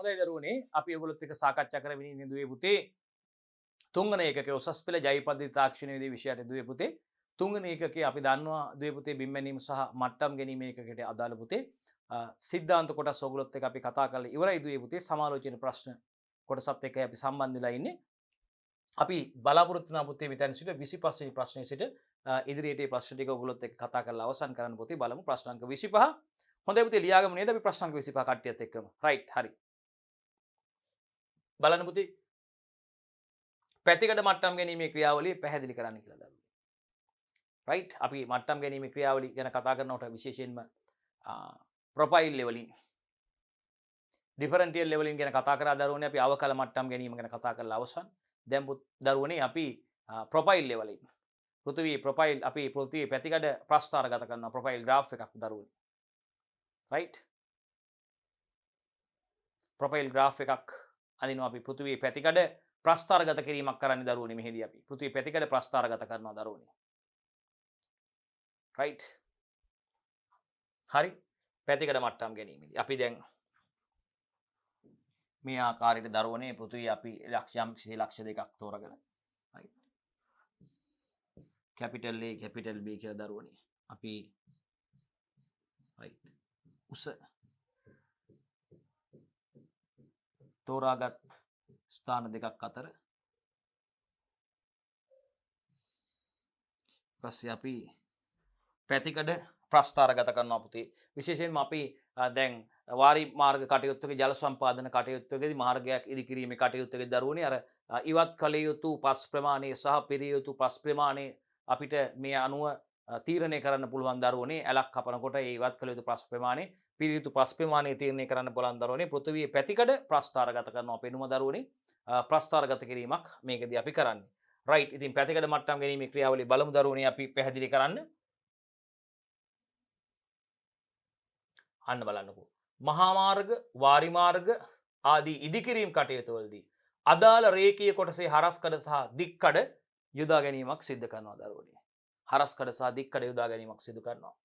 හොඳයි දරුවනේ අපි ඔයගොල්ලොත් එක්ක සාකච්ඡා කරමින් ඉන්නේ දුවේ පුතේ තුන්වෙනි ඒකකයේ උසස් පෙළ ජෛව පද්ධති තාක්ෂණයේදී විෂයට දුවේ පුතේ තුන්වෙනි ඒකකයේ අපි දන්නවා දුවේ පුතේ බිම්මැනීම සහ මට්ටම් ගැනීම ඒකකයට අදාළ පුතේ සිද්ධාන්ත කොටස් ඔයගොල්ලොත් එක්ක අපි කතා කරලා ඉවරයි දුවේ පුතේ සමාලෝචන ප්‍රශ්න කොටසත් එක්කයි අපි සම්බන්ධ වෙලා ඉන්නේ අපි බලාපොරොත්තු වෙනා පුතේ මෙතන සිට 25 වෙනි ප්‍රශ්නයේ සිට ඉදිරියට මේ ප්‍රශ්න ටික ඔයගොල්ලොත් එක්ක කතා කරලා අවසන් කරන්න පුතේ බලමු ප්‍රශ්න අංක 25 හොඳයි පුතේ ලියාගමු නේද අපි ප්‍රශ්න අංක 25 කට්ටියත් එක්කම රයිට් හරි බලන්න පුතේ පැතිකඩ මට්ටම් ගැනීමේ ක්‍රියාවලිය පැහැදිලි කරන්න කියලා දරුවෝ. රයිට් අපි මට්ටම් ගැනීමේ ක්‍රියාවලිය ගැන කතා කරනකොට විශේෂයෙන්ම ප්‍රොෆයිල් ලෙවලින් ඩිෆරන්ටියල් ලෙවලින් ගැන කතා කරා දරුවෝනේ අපි අවකල මට්ටම් ගැනීම ගැන කතා කරලා අවසන්. දැන් දරුවෝනේ අපි ප්‍රොෆයිල් ලෙවලින් පෘථිවි ප්‍රොෆයිල් අපි පෘථිවි පැතිකඩ ප්‍රස්ථාරගත කරනවා ප්‍රොෆයිල් ග්‍රාෆ් එකක් දරුවෝනේ. රයිට් ප්‍රොෆයිල් ග්‍රාෆ් එකක් අදිනවා අපි පෘථිවි පැතිකඩ ප්‍රස්ථාරගත කිරීමක් කරන්නේ දරුවනේ මෙහිදී අපි පෘථිවි පැතිකඩ ප්‍රස්ථාරගත කරනවා දරුවනේ. රයිට් හරි පැතිකඩ මට්ටම් ගැනීමේදී අපි දැන් මේ ආකාරයට දරුවනේ පෘථිවි අපි ලක්ෂ දෙකක් තෝරගෙන write capital A capital B කියලා දරුවනේ අපි රයිට් උස තෝරාගත් ස්ථාන දෙකක් අතර පස්සේ අපි පැතිකඩ ප්‍රස්ථාරගත කරනවා පුතේ විශේෂයෙන්ම අපි දැන් වාරි මාර්ග කටයුත්තක ජල සම්පාදන කටයුත්තකදී මාර්ගයක් ඉදිකිරීමේ කටයුත්තකදී දරුවනේ අර ඉවත් කළ යුතු පස් ප්‍රමාණය සහ පිරිය යුතු පස් ප්‍රමාණය අපිට මේ අනුව තීරණය කරන්න පුළුවන් දරුවනේ ඇලක් කපනකොට ඒ ඉවත් කළ යුතු පස් ප්‍රමාණය පිරිය යුතු පස් ප්‍රමාණය තීරණය කරන්න පුළුවන් දරුවනේ පෘථිවියේ පැතිකඩ ප්‍රස්ථාරගත කරනවා පෙනුම දරුවනේ ප්‍රස්ථාරගත කිරීමක් මේකදී අපි කරන්නේ. රයිට් ඉතින් පැතිකඩ මට්ටම් ගැනීමේ ක්‍රියාවලිය බලමු දරුවනේ අපි පැහැදිලි කරන්න. අන්න බලන්නකෝ. මහා මාර්ග, වාරි මාර්ග ආදී ඉදිකිරීම් කටයුතු වලදී අදාළ රේඛීය කොටසේ හරස්කඩ සහ දික්කඩ යොදා ගැනීමක් සිදු කරනවා දරුවනේ. හරස්කඩ සහ දික්කඩ යොදා ගැනීමක් සිදු කරනවා.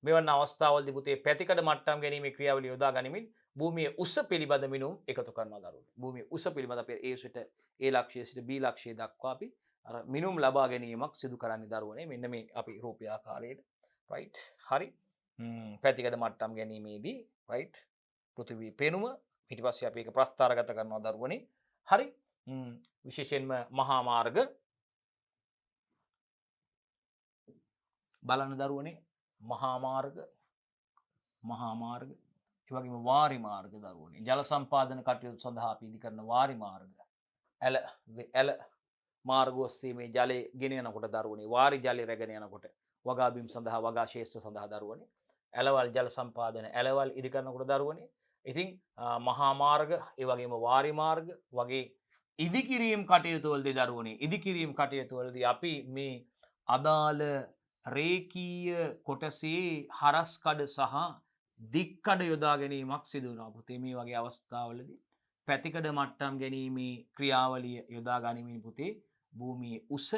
මෙවන් අවස්ථාවලදී පුතේ පැතිකඩ මට්ටම් ගැනීමේ ක්‍රියාවලිය යොදා ගනිමින් භූමියේ උස පිළිබඳ මිනුම් එකතු කරනවා දරුවනේ. භූමියේ උස පිළිබඳ අපි A සිට A ලක්ෂය සිට B ලක්ෂය දක්වා අපි අර මිනුම් ලබා ගැනීමක් සිදු කරන්නේ දරුවනේ. මෙන්න මේ අපි රූපය ආකාරයට. රයිට්. හරි. පැතිකඩ මට්ටම් ගැනීමේදී රයිට් පෘථිවි පෙනුම ඊට පස්සේ අපි ඒක ප්‍රස්ථාරගත කරනවා දරුවනේ. හරි. විශේෂයෙන්ම මහා මාර්ග බලන්න දරුවනේ මහා මාර්ග ඒ වගේම වාරි මාර්ග දරුවනේ ජල සම්පාදන කටයුතු සඳහා අපි ඉදි කරන වාරි මාර්ග ඇල මාර්ග ඔස්සේ මේ ජලය ගෙන යනකොට දරුවනේ වාරි ජලය රැගෙන යනකොට වගා බිම් සඳහා වගා ශේෂ්ඨ සඳහා දරුවනේ ඇලවල් ජල සම්පාදන ඇලවල් ඉදි කරනකොට දරුවනේ ඉතින් මහා මාර්ග ඒ වගේම වාරි මාර්ග වගේ ඉදිකිරීම් කටයුතු වලදී දරුවනේ ඉදිකිරීම් කටයුතු වලදී අපි මේ අදාළ රේඛීය කොටසේ හරස්කඩ සහ දික්කඩ යොදා ගැනීමක් සිදු වෙනවා පුතේ මේ වගේ අවස්ථාවලදී පැතිකඩ මට්ටම් ගැනීමේ ක්‍රියාවලිය යොදා ගැනීමෙන් පුතේ භූමියේ උස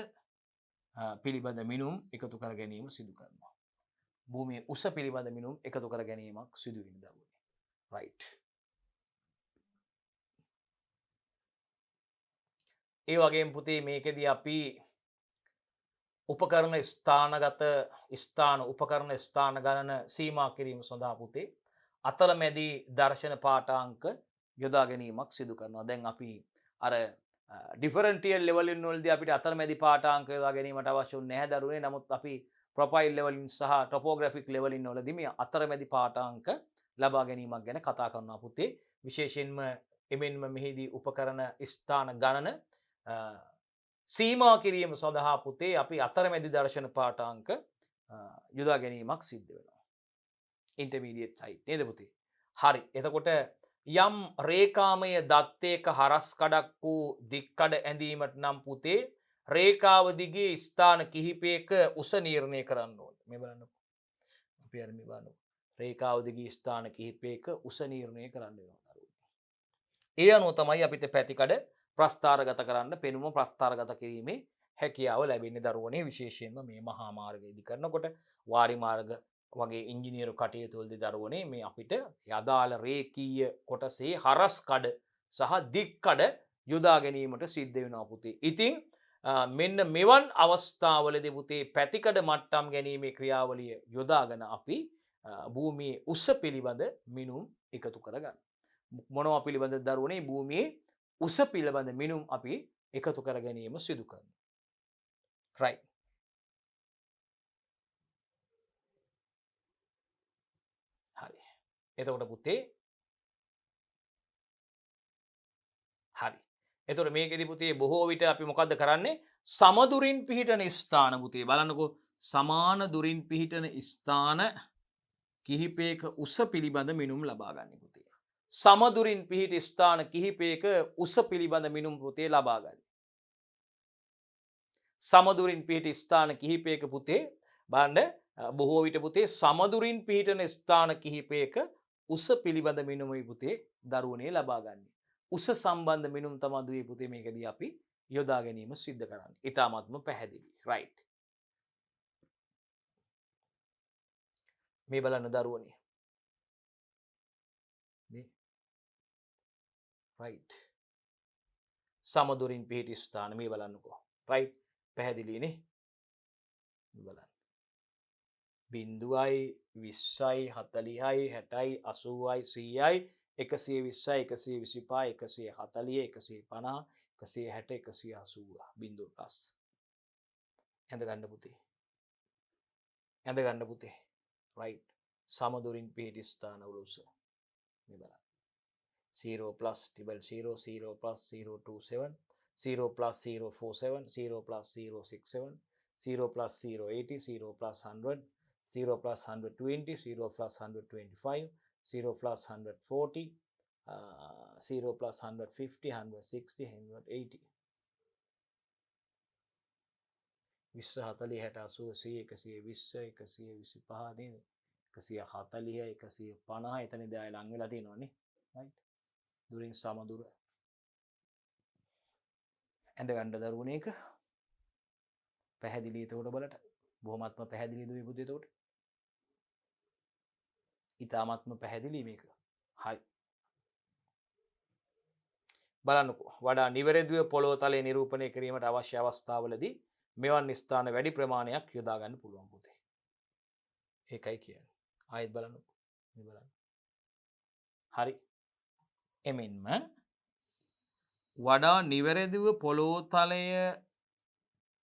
පිළිබඳ මිනුම් එකතු කර ගැනීම සිදු කරනවා. භූමියේ උස පිළිබඳ මිනුම් එකතු කර ගැනීමක් සිදු වෙන දරුවනේ. රයිට්. ඒ වගේම පුතේ මේකෙදී අපි උපකරණ උපකරණ ස්ථාන ගණන සීමා කිරීම සඳහා පුතේ අතරමැදි දර්ශන පාඨාංක යොදා ගැනීමක් සිදු කරනවා. දැන් අපි අර ඩිෆරන්ටියල් ලෙවලින් වලදී අපිට අතරමැදි පාඨාංක යොදා ගැනීමට අවශ්‍ය නැහැ දරුවනේ. නමුත් අපි ප්‍රොෆයිල් ලෙවලින් සහ ටොපෝග්‍රැෆික් ලෙවලින් වලදී මේ අතරමැදි පාඨාංක ලබා ගැනීමක් ගැන කතා කරනවා පුතේ. විශේෂයෙන්ම එමෙන්ම මෙහිදී උපකරණ ස්ථාන ගණන සීමා කිරීම සඳහා පුතේ අපි අතරමැදි දර්ශන පාඨාංක යොදා ගැනීමක් සිද්ධ වෙනවා. ඉන්ටර්මීඩියට් සයිට් නේද පුතේ? හරි. එතකොට යම් රේඛාමය දත්තයක හරස්කඩක් වූ දික්කඩ ඇඳීමට නම් පුතේ රේඛාව දිගේ ස්ථාන කිහිපයක උස නිර්ණය කරන්න ඕනේ. මේ බලන්නකෝ. අපි අර මේ බලන්නකෝ. රේඛාව දිගේ ස්ථාන කිහිපයක උස නිර්ණය කරන්න වෙනවා. ඒ අනුව තමයි අපිට පැතිකඩ ප්‍රස්ථාරගත කරන්න පෙනුම ප්‍රස්ථාරගත කිරීමේ හැකියාව ලැබෙන්නේ දරුවනේ විශේෂයෙන්ම මේ මහා මාර්ගය ඉදි කරනකොට වාරි මාර්ග වගේ ඉංජිනේරු කටයුතු වලදී දරුවනේ මේ අපිට යදාළ රේකීය කොටසේ හරස් කඩ සහ දික් කඩ යොදා ගැනීමට සිද්ධ වෙනවා පුතේ. ඉතින් මෙන්න මෙවන් අවස්ථාවලදී පුතේ පැතිකඩ මට්ටම් ගැනීමේ ක්‍රියාවලිය යොදාගෙන අපි භූමියේ උස පිළිබඳ මිනුම් එකතු කරගන්න. මොනවා පිළිබඳ දරුවනේ භූමියේ උස පිළිබඳ මිනුම් අපි එකතු කර ගැනීම සිදු කරනවා. right. හරි. එතකොට පුතේ හරි. එතකොට මේකෙදි පුතේ බොහෝ විට අපි මොකද්ද කරන්නේ? සමදුරින් පිහිටන ස්ථාන පුතේ බලන්නකෝ සමාන දුරින් පිහිටන ස්ථාන කිහිපයක උස පිළිබඳ මිනුම් ලබා ගන්න පුතේ. සමදුරින් පිහිටි ස්ථාන කිහිපයක උස පිළිබඳ මිනුම් පුතේ ලබා ගන්න. සමදුරින් පිහිටි ස්ථාන කිහිපයක පුතේ බලන්න බොහෝ විට පුතේ සමදුරින් පිහිටන ස්ථාන කිහිපයක උස පිළිබඳ මිනුමයි පුතේ දරුවනේ ලබා ගන්න. උස සම්බන්ධ මිනුම් තමයි දුවේ පුතේ මේකදී අපි යොදා ගැනීම සිද්ධ කරන්නේ. ඊටාත්ම පැහැදිලි. right. මේ බලන්න දරුවනේ. මේ right. සමදුරින් පිහිටි ස්ථාන මේ බලන්නකෝ. right. පැහැදිලිනේ. බලන්න. 0යි 20යි 40යි 60යි 80යි 100යි 120යි 125යි 140 150 160 180 බිඳුව ප්ලස් ඇඳ ගන්න පුතේ ඇඳ ගන්න පුතේ right සමදුරින් පිහිටි ස්ථානවල උස මේ බලන්න 0 plus 0 0 plus 027 0 plus 047 0 plus 067 0 plus 080 0 plus 100 0 plus 120 0 plus 125 0 plus 140 0 plus 150 160 180 විස්ස 40 60 80 120 125 නේද 140 150 එතන දැයි ලං වෙලා තියෙනවනේ right දුරින් සමදුර ඇඳ ගන්න දරුවනේ එක පැහැදිලි එතකොට බලට බොහොමත්ම පැහැදිලි දුවේ පුතේ එතකොට ඊ타ත්ම පැහැදිලි මේක හයි බලන්නකෝ වඩා නිවැරදිව පොළොව තලයේ නිරූපණය කිරීමට අවශ්‍ය අවස්ථාවලදී මෙවන් ස්ථාන වැඩි ප්‍රමාණයක් යොදා ගන්න පුළුවන් පුතේ ඒකයි කියන්නේ ආයෙත් බලන්නකෝ මේ බලන්න හරි එමෙන්ම වඩා නිවැරදිව පොළොව තලය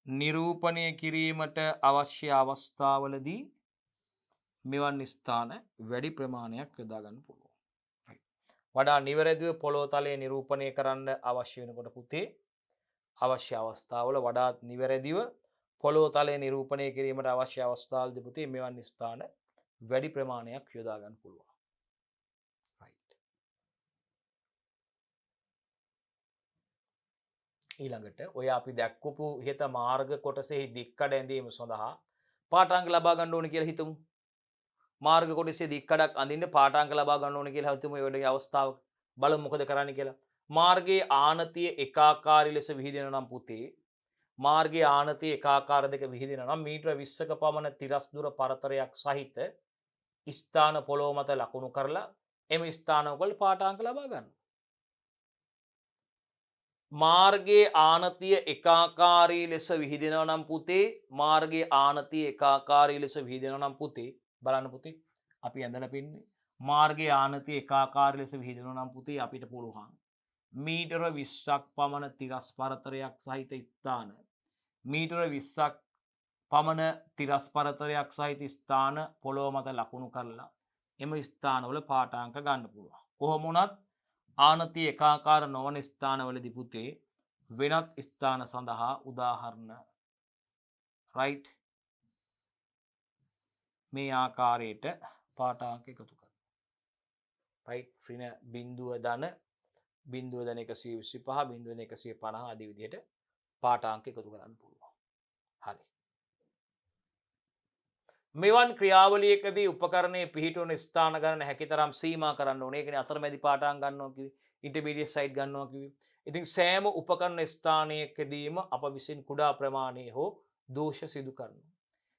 නිරූපණය කිරීමට අවශ්‍ය අවස්ථාවලදී මෙවන් ස්ථාන වැඩි ප්‍රමාණයක් යොදා ගන්න පුළුවන්. වඩා නිවැරදිව පොළොව තලයේ නිරූපණය කරන්න අවශ්‍ය වෙනකොට පුතේ අවශ්‍ය අවස්ථාවල වඩාත් නිවැරදිව පොළොව තලයේ නිරූපණය කිරීමට අවශ්‍ය අවස්ථාවලදී පුතේ මෙවන් ස්ථාන වැඩි ප්‍රමාණයක් යොදා ගන්න පුළුවන්. ඊළඟට ඔය අපි දැක්කපු ඉහත මාර්ග කොටසෙහි දික්කඩ ඇඳීම සඳහා පාඨාංග ලබා ගන්න ඕනේ කියලා හිතමු. මාර්ග කොටසේ දික්කඩක් අඳින්න පාඨාංග ලබා ගන්න ඕනේ කියලා හිතමු. ඒ වගේ අවස්ථාවක බලමු මොකද කරන්න කියලා. මාර්ගයේ ආනතිය එකාකාරී ලෙස විහිදෙනවා නම් පුතේ මාර්ගයේ ආනතිය එකාකාර දෙක විහිදෙනවා නම් මීටර 20ක පමණ තිරස් දුර පරතරයක් සහිත ස්ථාන පොළොව මත ලකුණු කරලා එම ස්ථානවල පාඨාංග ලබා ගන්න. මාර්ගයේ ආනතිය එකාකාරී ලෙස විහිදෙනවා නම් පුතේ මාර්ගයේ ආනතිය එකාකාරී ලෙස විහිදෙනවා නම් පුතේ බලන්න පුතේ අපි ඇඳලා පින්නේ මාර්ගයේ ආනතිය එකාකාරී ලෙස විහිදෙනවා නම් පුතේ අපිට පුළුවන් මීටර 20ක් පමණ තිරස් පරතරයක් සහිත ස්ථාන මීටර 20ක් පමණ තිරස් පරතරයක් සහිත ස්ථාන පොළොව මත ලකුණු කරලා එම ස්ථානවල පාඨාංක ගන්න පුළුවන්. කොහොම වුණත් ආනතිය එකාකාර නොවන ස්ථානවලදී පුතේ වෙනත් ස්ථාන සඳහා උදාහරණ right මේ ආකාරයට පාඨාංක එකතු කරනවා. right ඍණ බිඳුව ධන 125 150 ආදී විදිහට පාඨාංක එකතු කරන්න පුළුවන්. හරි. මෙවන් ක්‍රියාවලියකදී උපකරණයේ පිහිටවන ස්ථාන ගණන හැකිතරම් සීමා කරන්න ඕනේ. ඒ කියන්නේ අතරමැදි පාඨාංග ගන්නවා කිව්වේ ඉන්ටර්මීඩියට් සයිඩ් ගන්නවා කිව්වේ. ඉතින් සෑම උපකරණ ස්ථානයකදීම අප විසින් කුඩා ප්‍රමාණයේ හෝ දෝෂ සිදු කරනවා.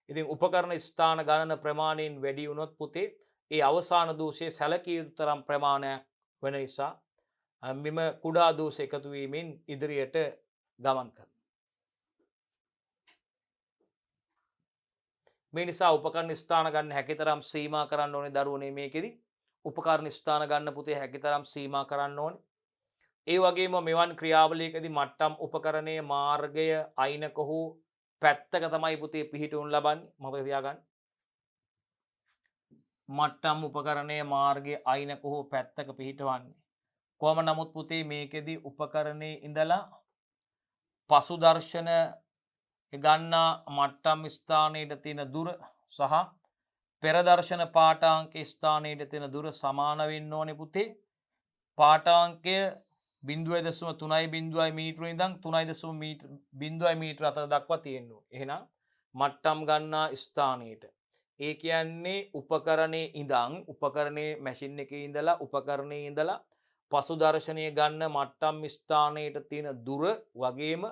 ඉතින් උපකරණ ස්ථාන ගණන ප්‍රමාණයෙන් වැඩි වුණොත් පුතේ ඒ අවසාන දෝෂයේ සැලකිය යුතු තරම් ප්‍රමාණයක් වෙන නිසා මෙම කුඩා දෝෂ එකතු වීමෙන් ඉදිරියට ගමන් කරනවා. මේ නිසා උපකරණ ස්ථාන ගන්න හැකිතරම් සීමා කරන්න ඕනේ දරුවනේ මේකෙදි. උපකරණ ස්ථාන ගන්න පුතේ හැකිතරම් සීමා කරන්න ඕනේ. ඒ වගේම මෙවන් ක්‍රියාවලියකදී මට්ටම් උපකරණයේ මාර්ගය අයිනක හෝ පැත්තක තමයි පුතේ පිහිටුන් ලබන්නේ. මතක තියාගන්න. මට්ටම් උපකරණයේ මාර්ගයේ අයිනක හෝ පැත්තක පිහිටවන්නේ. කොහොම නමුත් පුතේ මේකෙදී උපකරණයේ ඉඳලා පසු දර්ශන ගන්නා මට්ටම් ස්ථානයට තියෙන දුර සහ පෙරදර්ශන පාඨාංක ස්ථානයට තියෙන දුර සමාන වෙන්න ඕනේ පුතේ. පාඨාංකය 0.3 මීටර ඉඳන් 3.0 මීටර අතර දක්වා තියෙන්න ඕනේ. එහෙනම් මට්ටම් ගන්නා ස්ථානයට ඒ කියන්නේ උපකරණයේ ඉඳන් උපකරණයේ මැෂින් එකේ ඉඳලා උපකරණයේ ඉඳලා පසු දර්ශනය ගන්න මට්ටම් ස්ථානයට තියෙන දුර වගේම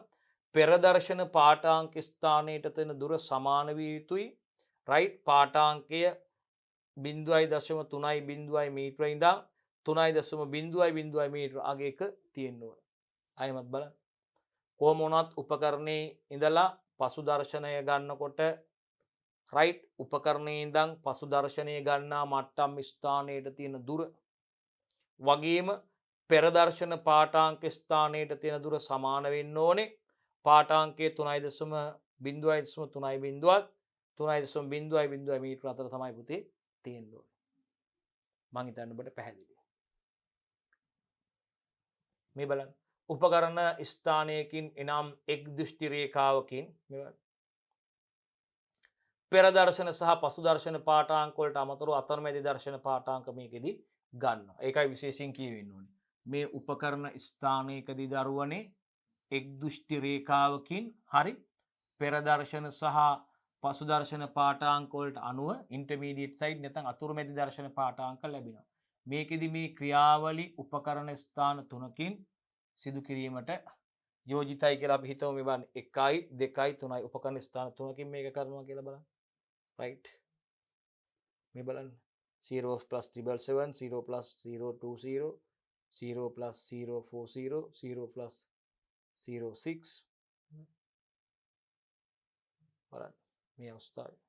පෙරදර්ශන පාඨාංක ස්ථානයට තියෙන දුර සමාන විය යුතුයි. රයිට්. පාඨාංකය 0.30 මීටර ඉඳන් 3.0 මීටර අගයක තියෙන්න ඕනේ. අයමත් බලන්න. කොහොම වුණත් උපකරණයේ ඉඳලා පසු දර්ශනය ගන්නකොට රයිට් උපකරණයේ ඉඳන් පසු දර්ශනය ගන්නා මට්ටම් ස්ථානයට තියෙන දුර වගේම පෙරදර්ශන පාඨාංක ස්ථානයට තියෙන දුර සමාන වෙන්න ඕනේ. පාඨාංකයේ 3.0 මීටර අතර තමයි පුතේ තියෙන්න ඕනේ. මං හිතන්නේ ඔබට පැහැදිලි. මේ බලන්න. උපකරණ ස්ථානයකින් එනම් එක් දෘෂ්ටි රේඛාවකින් පෙරදර්ශන සහ පසු දර්ශන පාඨාංක වලට අමතරව අතරමැදි දර්ශන පාඨාංක මේකෙදි ගන්නවා. ඒකයි විශේෂයෙන් කියවෙන්න ඕනේ. මේ උපකරණ ස්ථානයකදී දරුවනේ එක් දෘෂ්ටි රේඛාවකින් හරි පෙරදර්ශන සහ පසු දර්ශන පාඨාංක වලට අනුව ඉන්ටර්මීඩියට් සයිඩ් නැත්නම් අතුරුමැදි දර්ශන පාඨාංක ලැබෙනවා. මේකෙදි මේ ක්‍රියාවලි උපකරණ ස්ථාන තුනකින් සිදු කිරීමට යෝජිතයි කියලා අපි හිතමු. මේ බලන්න 1යි 2යි 3යි උපකරණ ස්ථාන තුනකින් මේක කරනවා කියලා බලන්න. රයිට්. මේ බලන්න 0 + 777 0 + 020 0 + 040 0 + 06 බලන්න මේ අවස්ථාවේ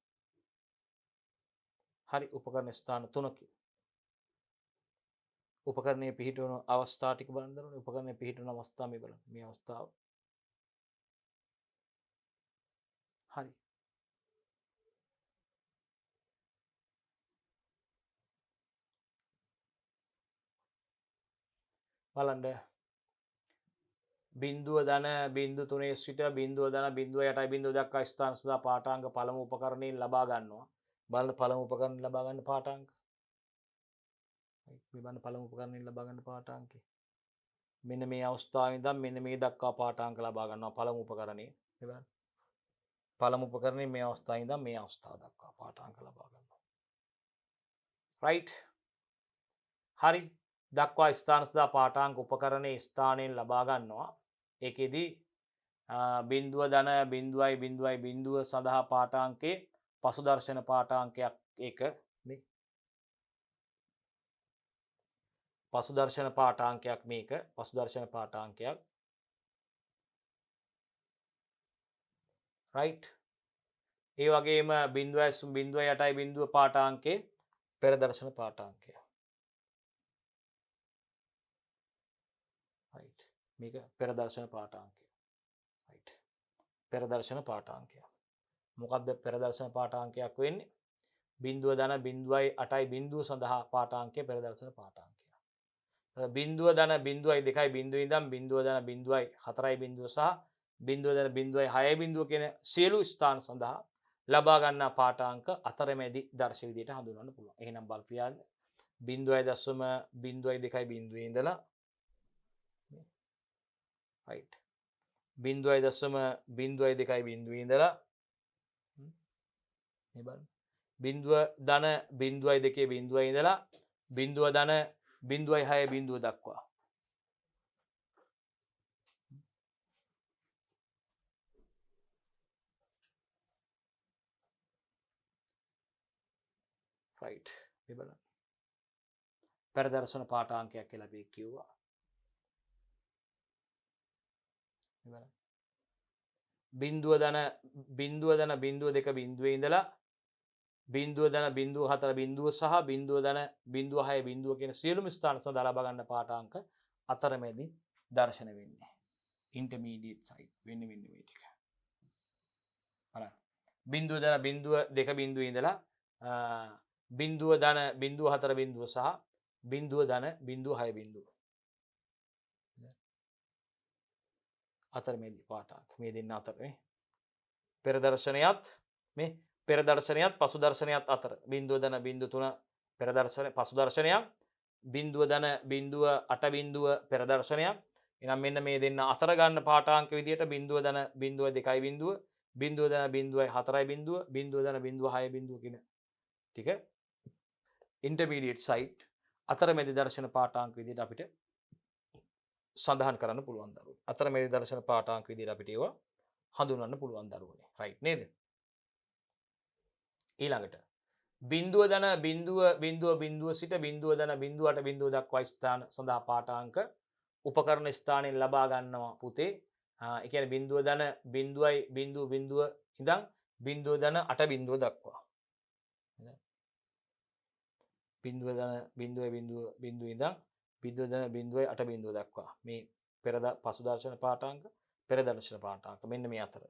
හරි උපකරණ ස්ථාන තුනකින් උපකරණයේ පිහිටවන අවස්ථා ටික බලන්න දරුවනේ. උපකරණයේ පිහිටවන අවස්ථා මේ බලන්න. මේ අවස්ථාව හරි බලන්න. බිඳුව ධන 0.3 සිට බිඳුව ධන 0.8 දක්වා ස්ථාන සඳහා පාඨාංක පළමු උපකරණයෙන් ලබා ගන්නවා. බලන්න පළමු උපකරණයෙන් ලබා ගන්න පාඨාංක. මේ බලන්න පළමු උපකරණයෙන් ලබා ගන්න පාඨාංකය. මෙන්න මේ අවස්ථාවේ ඉඳන් මෙන්න මේ දක්වා පාඨාංක ලබා ගන්නවා පළමු උපකරණයේ. මේ බලන්න. පළමු උපකරණයේ මේ අවස්ථාවේ ඉඳන් මේ අවස්ථාව දක්වා පාඨාංක ලබා ගන්නවා. රයිට්. හරි. දක්වා ස්ථාන සඳහා පාඨාංක උපකරණයේ ස්ථානයෙන් ලබා ගන්නවා. ඒකෙදි බිඳුව ධන 0.0 සඳහා පාඨාංකයේ පසු දර්ශන පාඨාංකයක් ඒක මේ පසු දර්ශන පාඨාංකයක් මේක පසු දර්ශන පාඨාංකයක්. රයිට්. ඒ වගේම 0.8 පාඨාංකයේ පෙර දර්ශන පාඨාංකය. රයිට්. මේක පෙර දර්ශන පාඨාංකය. රයිට්. පෙර දර්ශන පාඨාංකය. මොකද්ද පෙර දර්ශන පාඨාංකයක් වෙන්නේ? 0 ධන 0.8 සඳහා පාඨාංකය පෙර දර්ශන පාඨාංකය. 0 ධන 0.2 ඉඳන් 0 ධන 0.4 සහ 0 ධන 0.6 කියන සියලු ස්ථාන සඳහා ලබා ගන්නා පාඨාංක අතරමැදි දර්ශ විදිහට හඳුන්වන්න පුළුවන්. එහෙනම් බලන්න තියාගන්න 0.02 ඉඳලා right 0.02 ඉඳලා මේ බලන්න 0 ධන 0.2 ඉඳලා 0 ධන 0.6 දක්වා රයිට් මේ බලන්න පෙරදර්ශන පාඨාංකයක් කියලා අපි කිව්වා. මේ බලන්න බිඳුව දන බිඳුව දෙක බිඳුවේ ඉඳලා බිඳුව දන බිඳුව හතර බිඳුව සහ බිඳුව දන බිඳුව හය බිඳුව කියන සියලුම ස්ථාන සඳහා ලබා ගන්න පාඨාංක අතරමැදි දර්ශන වෙන්නේ. ඉන්ටර්මීඩියට් සයිඩ් වෙන්නේ මේ ටික. හරි. බිඳුව දන බිඳුව දෙක බිඳුවේ ඉඳලා බිඳුව දන බිඳුව හතර බිඳුව සහ බිඳුව දන බිඳුව හය බිඳුව. අතරමැදි පාඨාංක මේ දෙන්න අතර මේ පෙර දර්ශනයත් මේ පෙර දර්ශනයත් පසු දර්ශනයත් අතර බිඳුව දන බිඳුව තුන පෙර දර්ශන පසු දර්ශනයක් බිඳුව දන බිඳුව අට බිඳුව පෙර දර්ශනයක්. එහෙනම් මෙන්න මේ දෙන්න අතර ගන්න පාඨාංක විදියට බිඳුව දන බිඳුව දෙකයි බිඳුව බිඳුව දන බිඳුවයි හතරයි බිඳුව බිඳුව දන බිඳුව හය බිඳුව කියන ටික ඉන්ටර්මීඩියට් සයිට් අතරමැදි දර්ශන පාඨාංක විදියට අපිට සඳහන් කරන්න පුළුවන් දරුවෝ. අතරමැදි දර්ශන පාඨාංක විදියට අපිට ඒවා හඳුන්වන්න පුළුවන් දරුවෝනේ. රයිට් නේද? ඊළඟට බිඳුව දන බිඳුව සිට බිඳුව දන බිඳුව අට බිඳුව දක්වා ස්ථාන සඳහා පාඨාංක උපකරණ ස්ථානයෙන් ලබා ගන්නවා පුතේ. ඒ කියන්නේ බිඳුව දන බිඳුවයි බිඳුව ඉඳන් බිඳුව දන අට බිඳුව දක්වා. බිඳුව දන බිඳුවයි බිඳුව ඉඳන් බිඳුව දන බිඳුවයි අට බිඳුව දක්වා මේ පෙර පසු දර්ශන පාඨාංක පෙර දර්ශන පාඨාංක මෙන්න මේ අතර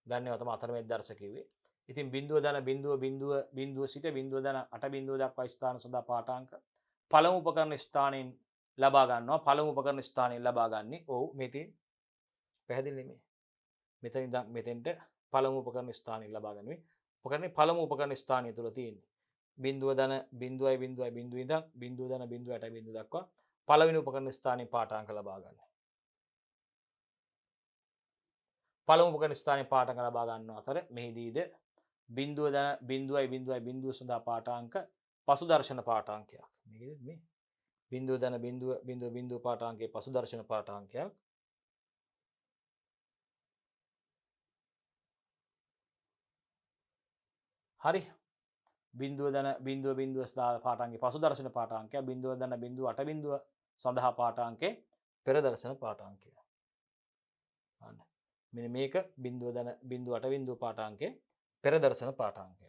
ගන්නවා තමයි අතරමැද දර්ශක කිව්වේ. ඉතින් බිඳුව දන බිඳුව සිට බිඳුව දන අට බිඳුව දක්වා ස්ථාන සඳහා පාඨාංක පළමු උපකරණ ස්ථානයෙන් ලබා ගන්නවා. පළමු උපකරණ ස්ථානයෙන් ලබා ගන්නේ ඔව් මෙතෙන් පැහැදිලි නෙමෙයි. මෙතන ඉඳන් මෙතෙන්ට පළමු උපකරණ ස්ථානයෙන් ලබා ගන්නේ. උපකරණේ පළමු උපකරණ ස්ථානය තුල තියෙන්නේ. බිඳුව දන බිඳුවයි බිඳුව ඉඳන් බිඳුව දන බිඳුව අට බිඳුව දක්වා පළවෙනි උපකරණ ස්ථානයේ පාඨාංක ලබා ගන්න. පළමු උපකරණ ස්ථානයේ පාඨාංක ලබා ගන්නවා අතර මෙහිදීද බිඳුව දන බිඳුවයි බිඳුව සඳහා පාඨාංක පසු දර්ශන පාඨාංකයක්. මේකද මේ බිඳුව දන බිඳුව පාඨාංකයේ පසු දර්ශන පාඨාංකයක්. හරි. බිඳුව දන බිඳුව සඳහා පාඨාංකයේ පසු දර්ශන පාඨාංකය බිඳුව දන බිඳුව අට බිඳුව සඳහා පාඨාංකයේ පෙර දර්ශන පාඨාංකය. අන්න. මෙන්න මේක බිඳුව දන බිඳුව අට බිඳුව පාඨාංකයේ පෙර දර්ශන පාඨාංකය.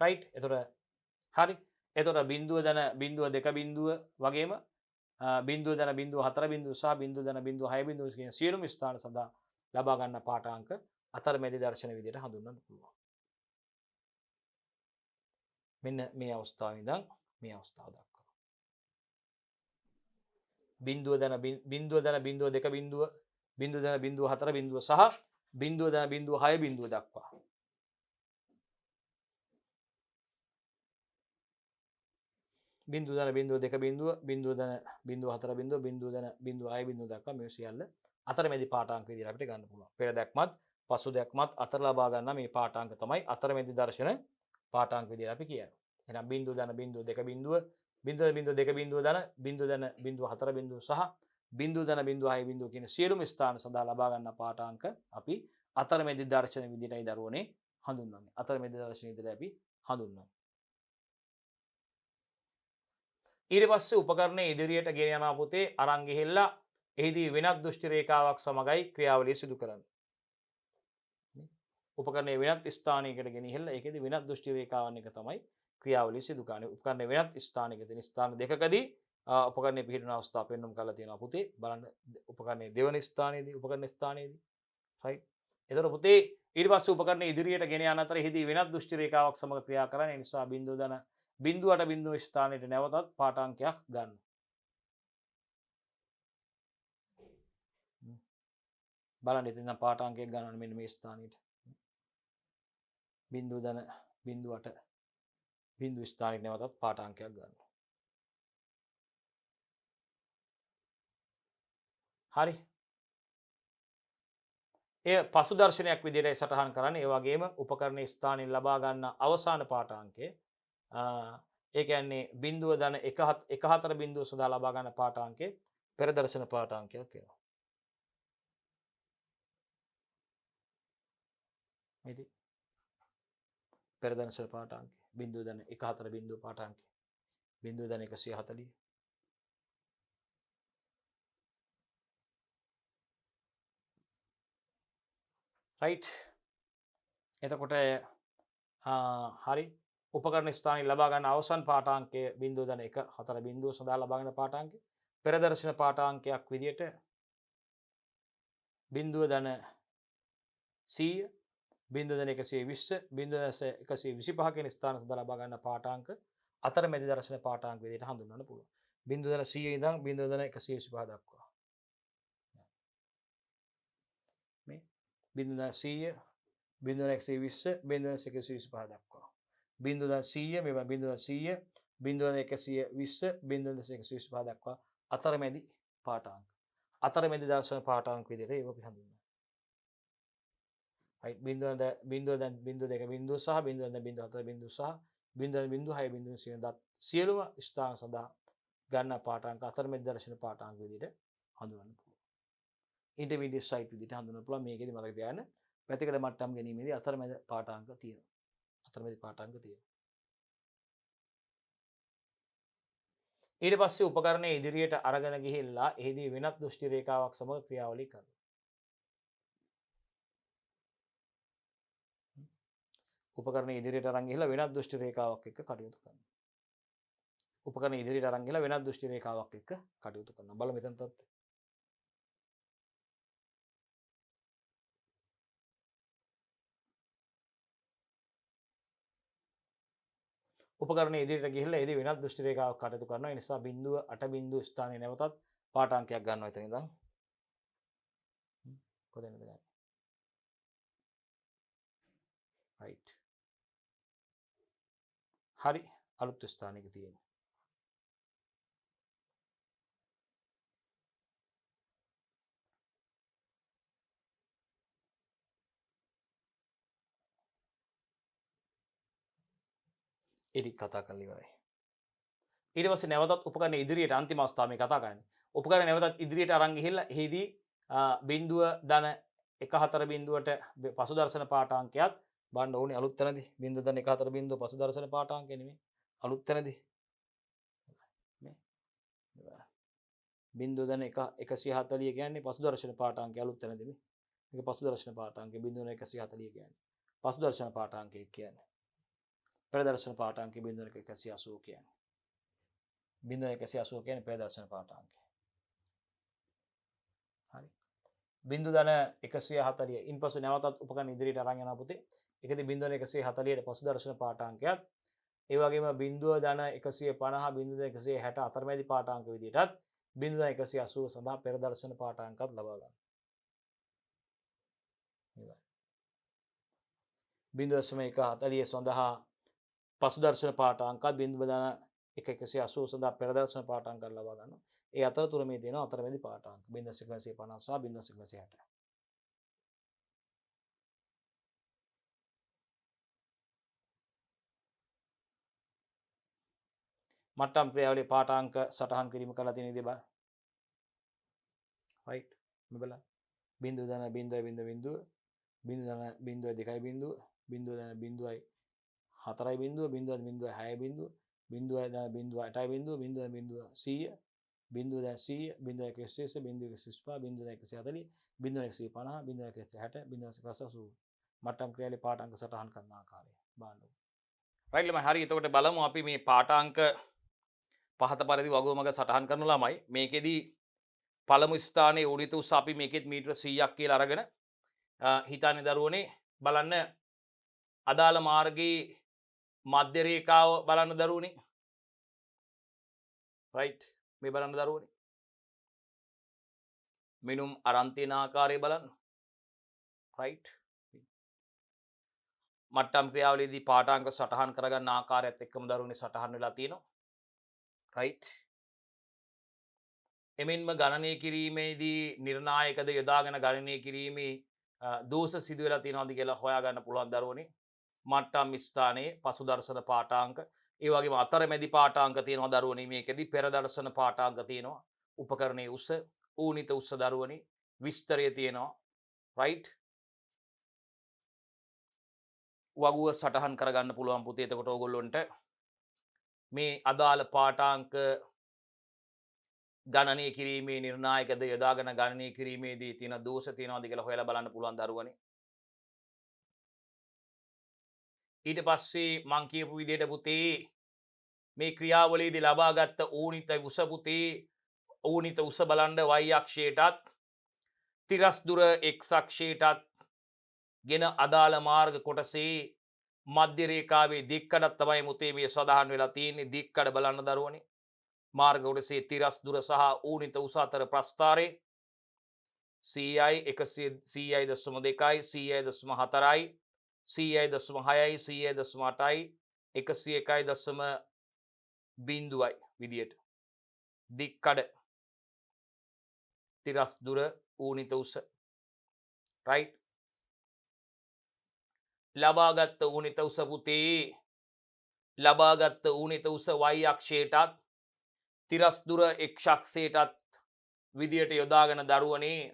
රයිට්. එතකොට හරි. එතකොට බිඳුව දන බිඳුව දෙක බිඳුව වගේම බිඳුව දන බිඳුව හතර බිඳුව සහ බිඳුව දන බිඳුව හය බිඳුව කියන සියලුම ස්ථාන සඳහා ලබා ගන්න පාඨාංක අතරමැදි දර්ශන විදිහට හඳුන්වන්න පුළුවන්. මෙන්න මේ අවස්ථාවේ ඉඳන් මේ අවස්ථාව දක්වා බිඳුව දන බිඳුව දෙක බිඳුව දන බිඳුව හතර බිඳුව සහ බිඳුව දන බිඳුව හය බිඳුව දක්වා බිඳුව දන බිඳුව දෙක බිඳුව දන බිඳුව හතර බිඳුව දන බිඳුව හය බිඳුව දක්වා මේ සියල්ල අතරමැදි පාඨාංක විදිහට අපිට ගන්න පුළුවන්. පෙර දැක්මත් පසු දැක්මත් අතර ලබා ගන්න මේ පාඨාංක තමයි අතරමැදි දර්ශන පාඨාංක විදිහට අපි කියන්නේ. එහෙනම් බිඳුව දන බිඳුව දෙක බිඳුව දෙක බිඳුව දන බිඳුව හතර බිඳුව සහ බිඳුව දන බිඳුව හය බිඳුව කියන සියලුම ස්ථාන සඳහා ලබා ගන්න පාඨාංක අපි අතරමැදි දර්ශන විදිහටයි දරුවනේ හඳුන්වන්නේ. අතරමැදි දර්ශන විදිහට අපි හඳුන්වන්නේ. ඊට පස්සේ උපකරණයේ ඉදිරියට ගෙන යනවා පුතේ අරන් ගිහිල්ලා එහිදී වෙනත් දෘෂ්ටි රේඛාවක් සමගයි ක්‍රියාවලිය සිදු කරන්නේ. උපකරණයේ වෙනත් ස්ථානයකට ගෙනහිල්ලා ඒකෙදි වෙනත් දෘෂ්ටි රේඛාවන් එක තමයි ක්‍රියාවලිය සිදු කරන්නේ. උපකරණයේ වෙනත් ස්ථානයක තියෙන ස්ථාන දෙකකදී උපකරණයේ පිහිටන අවස්ථාව පෙන්වන්න කරලා තියෙනවා පුතේ. බලන්න උපකරණයේ දෙවන ස්ථානයේදී උපකරණ ස්ථානයේදී. right. එතකොට පුතේ ඊට පස්සේ උපකරණයේ ඉදිරියට ගෙන යන අතර එහිදී වෙනත් දෘෂ්ටි රේඛාවක් සමග ක්‍රියා කරන නිසා බිඳුව දන බිඳුවට බිඳුව ස්ථානයට නැවතත් පාඨාංකයක් ගන්න. බලන්න ඉතින් නම් පාඨාංකයක් ගන්නවනේ මෙන්න මේ ස්ථානෙට. බිඳුව දන බිඳුවට බිඳුව ස්ථානයට නැවතත් පාඨාංකයක් ගන්න. හරි. ඒ පසු දර්ශනයක් විදිහට සටහන් කරන්නේ. ඒ වගේම උපකරණයේ ස්ථානයෙන් ලබා ගන්න අවසාන පාඨාංකය ඒ කියන්නේ බිඳුව දන 1 බිඳුව සඳහා ලබා ගන්න පාඨාංකය පෙර දර්ශන පාඨාංකයක් වෙනවා. මේටි පෙර දර්ශන පාඨාංකය බිඳුව දන 1.4 බිඳුව පාඨාංකය බිඳුව දන 140 right එතකොට හරි උපකරණ ස්ථානයේ ලබා ගන්න අවසන් පාඨාංකය බිඳුව දන 1.4 බිඳුව සඳහා ලබා ගන්න පාඨාංකය පෙර දර්ශන පාඨාංකයක් විදියට බිඳුව දන 100 බිඳුව දන 120 බිඳුව දන 125 කියන ස්ථාන සඳහා ලබා ගන්න පාඨාංක අතරමැදි දර්ශන පාඨාංක විදියට හඳුන්වන්න පුළුවන්. බිඳුව දන 100 ඉඳන් බිඳුව දන 125 දක්වා. මේ බිඳුව දන 100 බිඳුව දන 120 බිඳුව දන 125 දක්වා. බිඳුව දන 100 මේ බිඳුව දන 100 බිඳුව දන 120 බිඳුව දන 125 දක්වා අතරමැදි පාඨාංක. අතරමැදි දර්ශන පාඨාංක විදියට ඒක අපි හඳුන්වනවා. right බිඳුව දන බිඳුව දෙක බිඳුව සහ බිඳුව දන බිඳුව හතර බිඳුව සහ බිඳුව දන බිඳුව හය බිඳුව සියදත් සියලුම ස්ථාන සඳහා ගන්න පාඨාංක අතරමැදි දර්ශන පාඨාංක විදියට හඳුන්වන්න පුළුවන්. ඉන්ටර්මීඩියට් සයිට් විදියට හඳුන්වන්න පුළුවන්. මේකෙදි මතක තියාගන්න පැතිකඩ මට්ටම් ගැනීමේදී අතරමැද පාඨාංක තියෙනවා. අතරමැදි පාඨාංක තියෙනවා. ඊට පස්සේ උපකරණය ඉදිරියට අරගෙන ගිහිල්ලා එහිදී වෙනත් දෘෂ්ටි රේඛාවක් සමග ක්‍රියාවලිය කරනවා. උපකරණය ඉදිරියට අරන් ගිහිල්ලා වෙනත් දෘෂ්ටි රේඛාවක් එක්ක කටයුතු කරනවා. උපකරණය ඉදිරියට අරන් ගිහිල්ලා වෙනත් දෘෂ්ටි රේඛාවක් එක්ක කටයුතු කරනවා. බලමු මෙතන තත්ත්වය. උපකරණය ඉදිරියට ගිහිල්ලා එදී වෙනත් දෘෂ්ටි රේඛාවක් කටයුතු කරනවා. ඒ නිසා බිඳුව 8 බිඳුව ස්ථානයේ නැවතත් පාඨාංකයක් ගන්නවා එතන ඉඳන්. කොතැනද ගන්නේ? right. හරි අලුත් ස්ථානයක තියෙනවා. ඒක කතා කරලා ඉවරයි. ඊට පස්සේ නැවතත් උපකරණ ඉදිරියට අන්තිම අවස්ථාව මේ කතා කරන්නේ. උපකරණ නැවතත් ඉදිරියට අරන් ගිහිල්ලා එහිදී බිඳුව දන 1.4 බිඳුවට පසු දර්ශන පාඨාංකයක් බලන්න ඕනේ අලුත් තැනදී. බිඳුව දන 1.4 බිඳුව පසු දර්ශන පාඨාංකය නෙමෙයි. අලුත් තැනදී. මේ බිඳුව දන 140 කියන්නේ පසු දර්ශන පාඨාංකය අලුත් තැනදී මේ. මේක පසු දර්ශන පාඨාංකය බිඳුව දන 140 කියන්නේ. පසු දර්ශන පාඨාංකය කියන්නේ. පෙර දර්ශන පාඨාංකය බිඳුව දන 180 කියන්නේ. බිඳුව 180 කියන්නේ පෙර දර්ශන පාඨාංකය. හරි. බිඳුව දන 140 ඉන්පසු නැවතත් උපකරණ ඉදිරියට අරන් යනවා පුතේ. ඒකදී බිඳුව දන 140ට පසු දර්ශන පාඨාංකයක්. ඒ වගේම බිඳුව දන 150 බිඳුව දන 160 අතරමැදි පාඨාංක විදිහටත් බිඳුව දන 180 සඳහා පෙර දර්ශන පාඨාංකත් ලබා ගන්න. ඉවරයි. බිඳුව දශම 140 සඳහා පසු දර්ශන පාඨාංකත් බිඳුව දන 180 සඳහා පෙර දර්ශන පාඨාංක ලබා ගන්නවා. ඒ අතරතුර මේ තියෙනවා අතරමැදි පාඨාංක 0.150 සහ 0.160. මට්ටම් ක්‍රියාවලියේ පාඨාංක සටහන් කිරීම කරලා තියෙන ඉතින් බලන්න. right මේ බලන්න. බිඳුව දන 0.0 බිඳුව දන 0.2 බිඳුව බිඳුව දන 0.4 බිඳුව බිඳුව දන 0.6 බිඳුව බිඳුව දන 0.8 බිඳුව බිඳුව දන 100 බිඳුව දන 100 බිඳුව 120 බිඳුව 135 බිඳුව 140 බිඳුව 150 බිඳුව 160 බිඳුව 180 මට්ටම් ක්‍රියාවලියේ පාඨාංක සටහන් කරන ආකාරය බලන්න. right ළමයි හරි. එතකොට බලමු අපි මේ පාඨාංක පහත පරිදි වගුවමක සටහන් කරන ළමයි මේකෙදී පළමු ස්ථානයේ උඩිත උස අපි මේකෙත් මීටර 100ක් කියලා අරගෙන හිතන්නේ දරුවනේ බලන්න අදාළ මාර්ගයේ මධ්‍ය රේඛාව බලන්න දරුවනේ right මේ බලන්න දරුවනේ මිනුම් අරන් තියෙන ආකාරය බලන්න right මට්ටම් ක්‍රියාවලියේදී පාඨාංක සටහන් කරගන්න ආකාරයත් එක්කම දරුවනේ සටහන් වෙලා තියෙනවා right එමෙන්ම ගණනය කිරීමේදී නිර්ණායකද යොදාගෙන ගණනය කිරීමේ දෝෂ සිදු වෙලා තියෙනවද කියලා හොයාගන්න පුළුවන් දරුවනේ මට්ටම් ස්ථානයේ පසු දර්ශන පාඨාංක ඒ වගේම අතරමැදි පාඨාංක තියෙනවා දරුවනේ මේකෙදී පෙර දර්ශන පාඨාංක තියෙනවා උපකරණයේ උස ඌනිත උස දරුවනේ විස්තරය තියෙනවා right වගුව සටහන් කරගන්න පුළුවන් පුතේ. එතකොට ඕගොල්ලොන්ට මේ අදාළ පාඨාංක ගණනය කිරීමේ නිර්ණායකද යොදාගෙන ගණනය කිරීමේදී තියෙන දෝෂ තියෙනවද කියලා හොයලා බලන්න පුළුවන් දරුවනේ. ඊට පස්සේ මං කියපු විදිහට පුතේ මේ ක්‍රියාවලියේදී ලබාගත් ඌනිත උස පුතේ ඌනිත උස බලන්න y අක්ෂයටත් තිරස් දුර x අක්ෂයටත් ගෙන අදාළ මාර්ග කොටසේ මධ්‍ය රේඛාවේ දික්කඩක් තමයි මුතේ මේ සඳහන් වෙලා තියෙන්නේ. දික්කඩ බලන්න දරුවනේ. මාර්ග කොටසේ තිරස් දුර සහ ඌනිත උස අතර ප්‍රස්ථාරය CI 100.2යි 100.4යි 100.6යි 100.8යි 101.0යි විදියට දික්කඩ තිරස් දුර ඌනිත උස right ලබාගත් ඌනිත උස පුතේ ලබාගත් ඌනිත උස y අක්ෂයටත් තිරස් දුර x අක්ෂයටත් විදියට යොදාගෙන දරුවනේ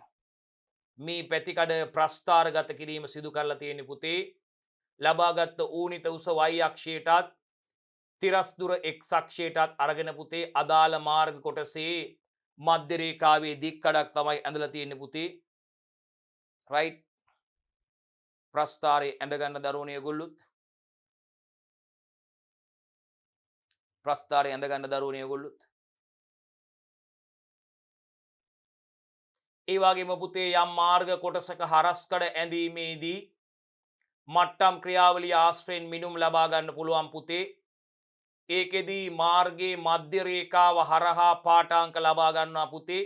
මේ පැතිකඩ ප්‍රස්ථාරගත කිරීම සිදු කරලා තියෙන පුතේ ලබාගත් ඌනිත උස y අක්ෂයටත් තිරස් දුර x අක්ෂයටත් අරගෙන පුතේ අදාළ මාර්ග කොටසේ මධ්‍ය රේඛාවේ දික්කඩක් තමයි ඇඳලා තියෙන්නේ පුතේ right ප්‍රස්ථාරයේ ඇඳ ගන්න දරුවනේ ඒගොල්ලොත් ප්‍රස්ථාරයේ ඇඳ ගන්න දරුවනේ ඒගොල්ලොත් ඒ වගේම පුතේ යම් මාර්ග කොටසක හරස්කඩ ඇඳීමේදී මට්ටම් ක්‍රියාවලිය ආශ්‍රයෙන් මිනුම් ලබා ගන්න පුළුවන් පුතේ. ඒකෙදී මාර්ගයේ මධ්‍ය රේඛාව හරහා පාඨාංක ලබා ගන්නවා පුතේ.